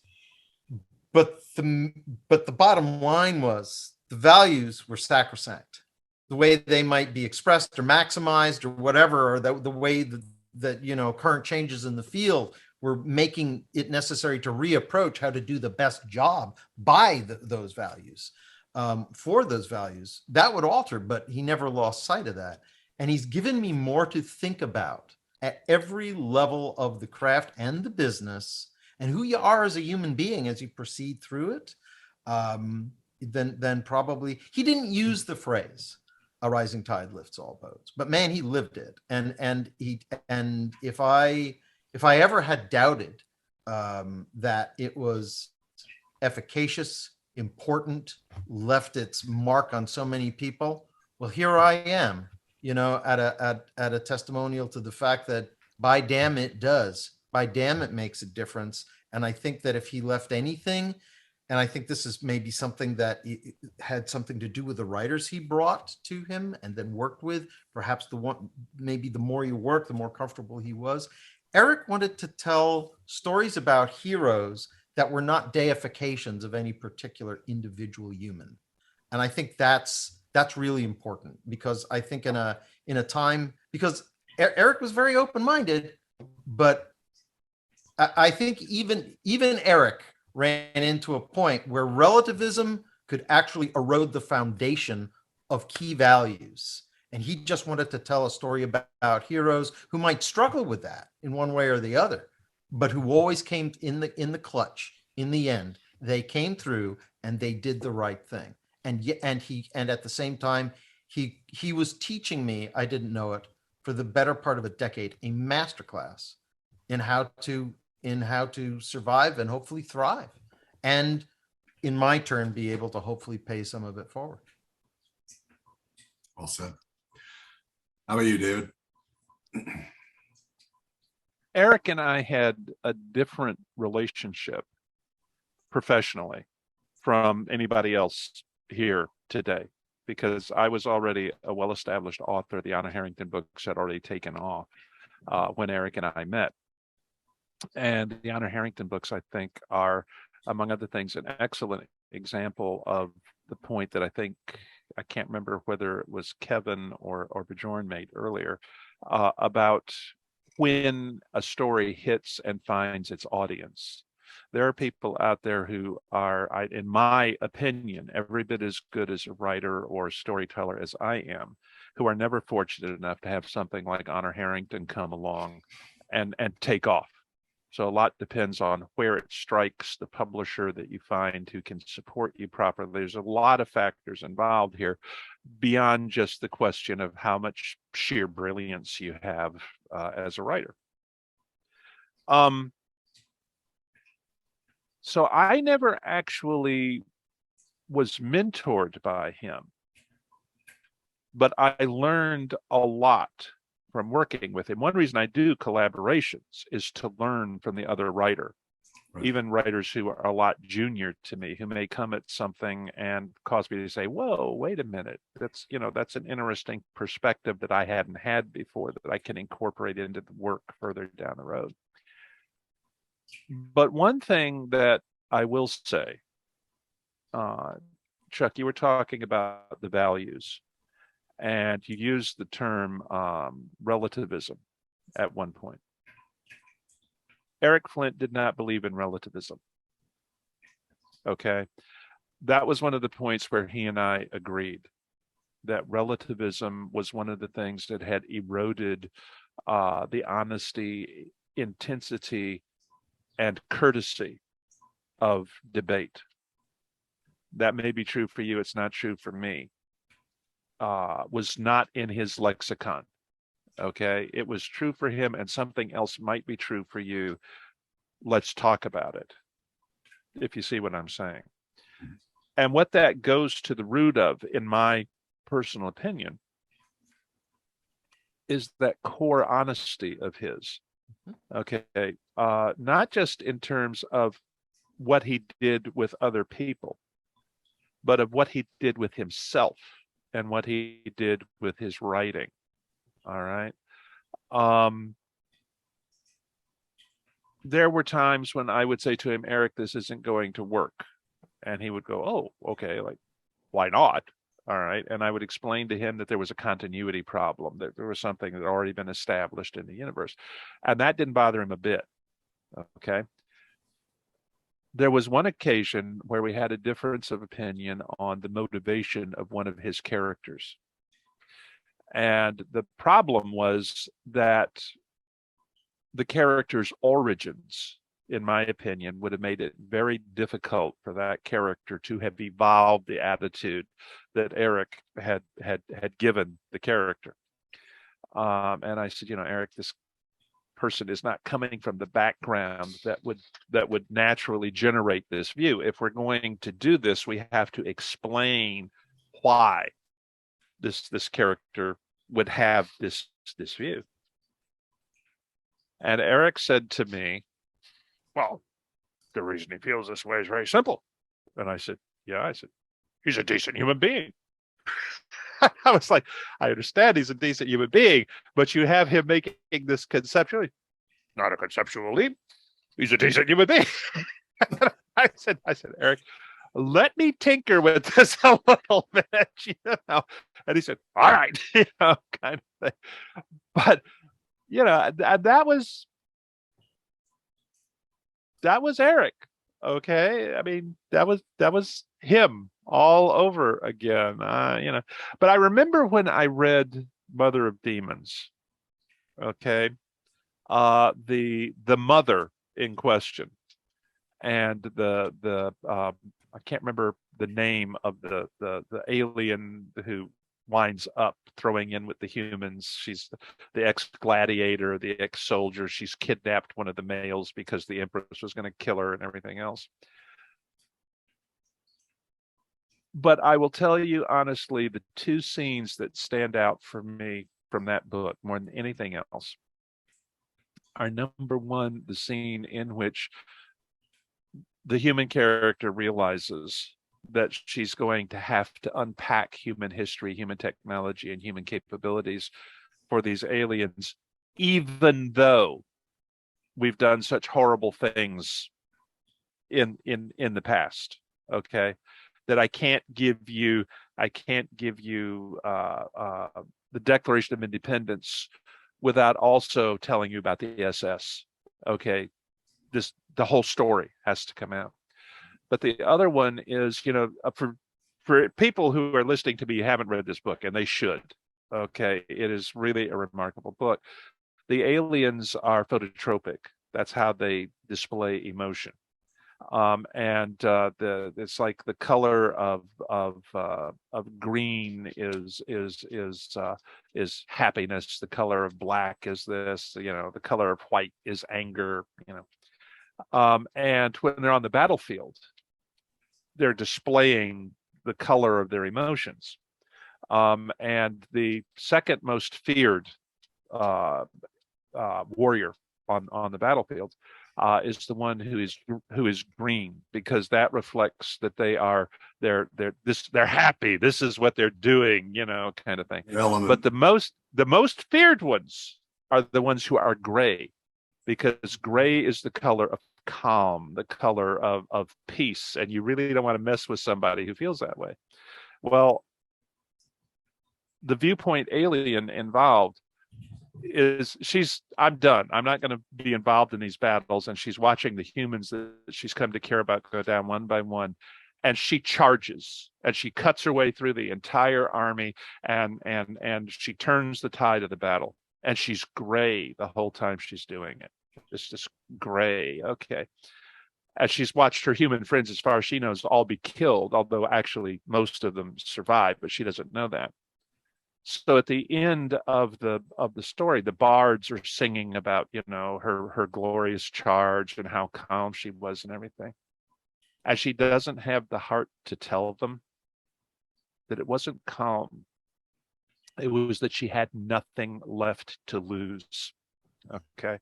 But the bottom line was the values were sacrosanct. The way they might be expressed or maximized or whatever, or the way that current changes in the field were making it necessary to reapproach how to do the best job by those values. For those values, that would alter, but he never lost sight of that. And he's given me more to think about at every level of the craft and the business and who you are as a human being as you proceed through it. Then probably, he didn't use the phrase, a rising tide lifts all boats, but man, he lived it. And if I ever had doubted that it was efficacious, important, left its mark on so many people, well, here I am, at a testimonial to the fact that by damn it does, by damn it makes a difference. And I think that if he left anything, and I think this is maybe something that had something to do with the writers he brought to him and then worked with, perhaps maybe the more you work, the more comfortable he was. Eric wanted to tell stories about heroes that were not deifications of any particular individual human. And I think that's really important, because I think in a time, because Eric was very open-minded, but I think even Eric ran into a point where relativism could actually erode the foundation of key values. And he just wanted to tell a story about heroes who might struggle with that in one way or the other, but who always came in the clutch. In the end, they came through and they did the right thing. And at the same time, he was teaching me, I didn't know it, for the better part of a decade, a masterclass in how to survive and hopefully thrive, and in my turn be able to hopefully pay some of it forward. Well said. How about you, David? Eric and I had a different relationship professionally from anybody else here today, because I was already a well-established author. The Honor Harrington books had already taken off when Eric and I met. And the Honor Harrington books, I think, are, among other things, an excellent example of the point that I can't remember whether it was Kevin or Bjorn made earlier, about when a story hits and finds its audience. There are people out there who are, in my opinion, every bit as good as a writer or a storyteller as I am, who are never fortunate enough to have something like Honor Harrington come along and take off. So a lot depends on where it strikes, the publisher that you find who can support you properly. There's a lot of factors involved here beyond just the question of how much sheer brilliance you have as a writer. So I never actually was mentored by him, but I learned a lot from working with him. One reason I do collaborations is to learn from the other writer, right. Even writers who are a lot junior to me, who may come at something and cause me to say, whoa, wait a minute. That's an interesting perspective that I hadn't had before, that I can incorporate into the work further down the road. But one thing that I will say, Chuck, you were talking about the values, and you used the term relativism at one point. Eric Flint did not believe in relativism. Okay. That was one of the points where he and I agreed, that relativism was one of the things that had eroded the honesty, intensity, and courtesy of debate. That may be true for you. It's not true for me. Was not in his lexicon. Okay. It was true for him, and something else might be true for you. Let's talk about it, if you see what I'm saying. And what that goes to the root of, in my personal opinion, is that core honesty of his. Okay. Not just in terms of what he did with other people, but of what he did with himself and what he did with his writing. All right. There were times when I would say to him, Eric, this isn't going to work. And he would go, oh, okay. Like, why not? All right. And I would explain to him that there was a continuity problem, that there was something that had already been established in the universe. And that didn't bother him a bit. Okay. There was one occasion where we had a difference of opinion on the motivation of one of his characters. And the problem was that the character's origins, in my opinion, would have made it very difficult for that character to have evolved the attitude that Eric had given the character. And I said, Eric, this person is not coming from the background that would naturally generate this view. If we're going to do this, we have to explain why this character would have this view. And Eric said to me, well, the reason he feels this way is very simple. And I said, he's a decent human being. I was like, I understand he's a decent human being, but you have him making this conceptually. Not a conceptual leap. He's a decent human being. I said, Eric, let me tinker with this a little bit, And he said, all right, kind of thing. But, that was Eric. Okay. I mean, that was him all over again, but I remember when I read Mother of Demons, okay, the mother in question, and the I can't remember the name of the alien who winds up throwing in with the humans. She's the ex-gladiator, the ex-soldier. She's kidnapped one of the males because the Empress was going to kill her and everything else. But I will tell you honestly, the two scenes that stand out for me from that book more than anything else are, number one, the scene in which the human character realizes that she's going to have to unpack human history, human technology, and human capabilities for these aliens, even though we've done such horrible things in the past. Okay, that I can't give you the Declaration of Independence without also telling you about the SS. Okay, the whole story has to come out. But the other one is, for people who are listening to me, haven't read this book, and they should. Okay, it is really a remarkable book. The aliens are phototropic. That's how they display emotion. It's like the color of green is happiness. The color of black is this. The color of white is anger. And when they're on the battlefield, they're displaying the color of their emotions. And the second most feared warrior on the battlefield is the one who is green, because that reflects that they're happy. This is what they're doing, kind of thing. But the most feared ones are the ones who are gray, because gray is the color of calm, the color of peace, and you really don't want to mess with somebody who feels that way. Well, the viewpoint alien involved is I'm done. I'm not going to be involved in these battles. And she's watching the humans that she's come to care about go down one by one. And she charges and she cuts her way through the entire army, and she turns the tide of the battle. And she's gray the whole time she's doing it. It's just gray. Okay. As she's watched her human friends, as far as she knows, all be killed, although actually most of them survive, but she doesn't know that. So at the end of the story, the bards are singing about, her glorious charge and how calm she was and everything. And she doesn't have the heart to tell them that it wasn't calm. It was that she had nothing left to lose. Okay.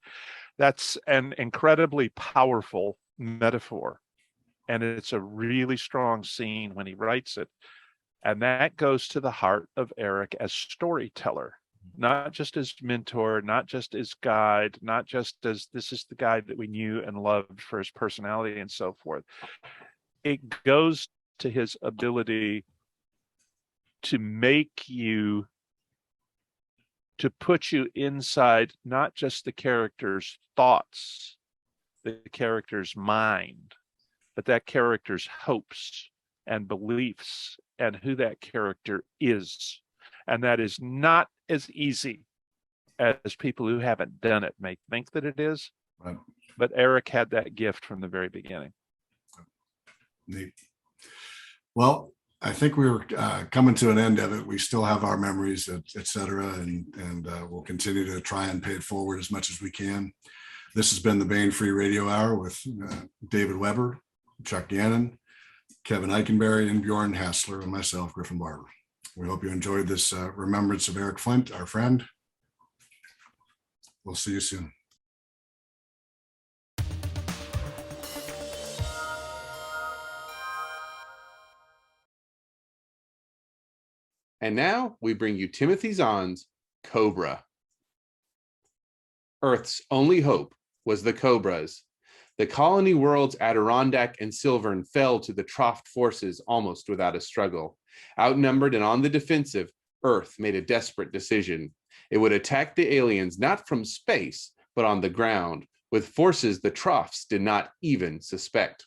That's an incredibly powerful metaphor. And it's a really strong scene when he writes it. And that goes to the heart of Eric as storyteller, not just as mentor, not just as guide, not just as this is the guy that we knew and loved for his personality and so forth. It goes to his ability to put you inside not just the character's thoughts, the character's mind, but that character's hopes and beliefs and who that character is. And that is not as easy as people who haven't done it may think that it is. Right. But Eric had that gift from the very beginning. Neat. Well, I think we were coming to an end of it. We still have our memories, et cetera, and we'll continue to try and pay it forward as much as we can. This has been the Bain Free Radio Hour with David Weber, Chuck Gannon, Kevin Ikenberry, and Bjorn Hasseler, and myself, Griffin Barber. We hope you enjoyed this remembrance of Eric Flint, our friend. We'll see you soon. And now we bring you Timothy Zahn's Cobra. Earth's only hope was the Cobras. The colony worlds Adirondack and Silvern fell to the Troft forces almost without a struggle. Outnumbered and on the defensive, Earth made a desperate decision. It would attack the aliens not from space, but on the ground, with forces the Trofts did not even suspect.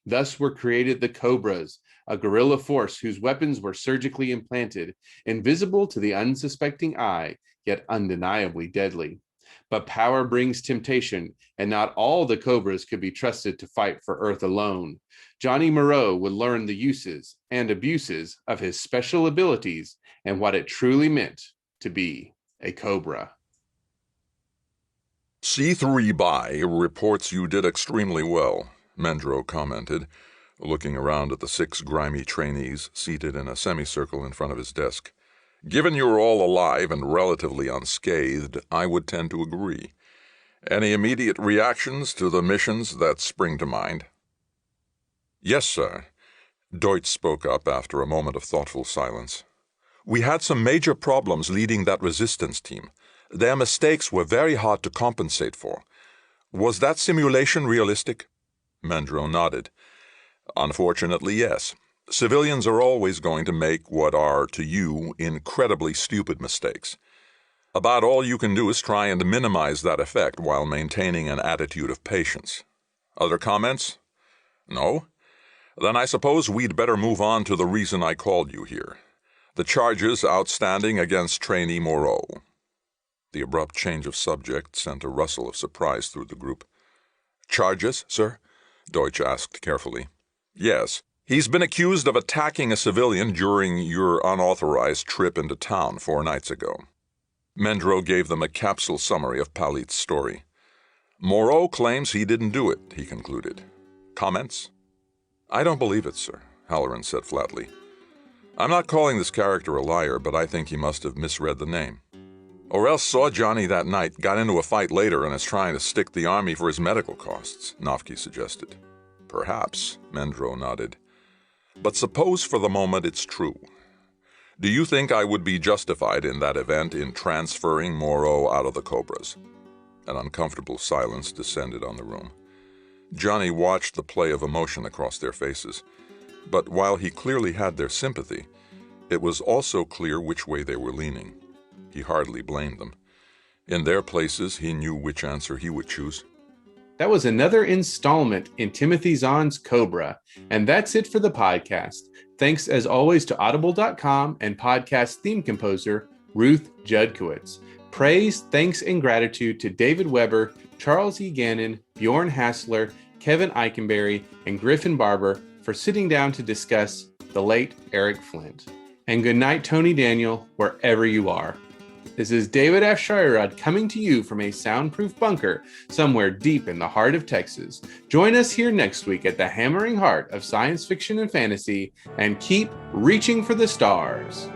Thus were created the Cobras, a guerrilla force whose weapons were surgically implanted, invisible to the unsuspecting eye, yet undeniably deadly. But power brings temptation, and not all the Cobras could be trusted to fight for Earth alone. Johnny Moreau would learn the uses and abuses of his special abilities and what it truly meant to be a Cobra. C3 by reports you did extremely well, Mendro commented, looking around at the 6 grimy trainees seated in a semicircle in front of his desk. Given you're all alive and relatively unscathed, I would tend to agree. Any immediate reactions to the missions that spring to mind? Yes, sir. Deutsch spoke up after a moment of thoughtful silence. We had some major problems leading that resistance team. Their mistakes were very hard to compensate for. Was that simulation realistic? Mendro nodded. Unfortunately, yes. Civilians are always going to make what are, to you, incredibly stupid mistakes. About all you can do is try and minimize that effect while maintaining an attitude of patience. Other comments? No? Then I suppose we'd better move on to the reason I called you here. The charges outstanding against trainee Moreau. The abrupt change of subject sent a rustle of surprise through the group. Charges, sir? Deutsch asked carefully. Yes. He's been accused of attacking a civilian during your unauthorized trip into town 4 nights ago. Mendro gave them a capsule summary of Palit's story. Moreau claims he didn't do it, he concluded. Comments? I don't believe it, sir, Halloran said flatly. I'm not calling this character a liar, but I think he must have misread the name. Or else saw Johnny that night, got into a fight later, and is trying to stick the army for his medical costs, Nofke suggested. Perhaps, Mendro nodded. But suppose for the moment it's true. Do you think I would be justified in that event in transferring Moreau out of the Cobras? An uncomfortable silence descended on the room. Johnny watched the play of emotion across their faces, but while he clearly had their sympathy, it was also clear which way they were leaning. He hardly blamed them. In their places, he knew which answer he would choose. That was another installment in Timothy Zahn's Cobra, and that's it for the podcast. Thanks as always to Audible.com and podcast theme composer Ruth Judkowitz. Praise, thanks, and gratitude to David Weber, Charles E. Gannon, Bjorn Hasseler, Kevin Ikenberry, and Griffin Barber for sitting down to discuss the late Eric Flint. And good night, Tony Daniel, wherever you are. This is David F. Shirod coming to you from a soundproof bunker somewhere deep in the heart of Texas. Join us here next week at the hammering heart of science fiction and fantasy, and keep reaching for the stars.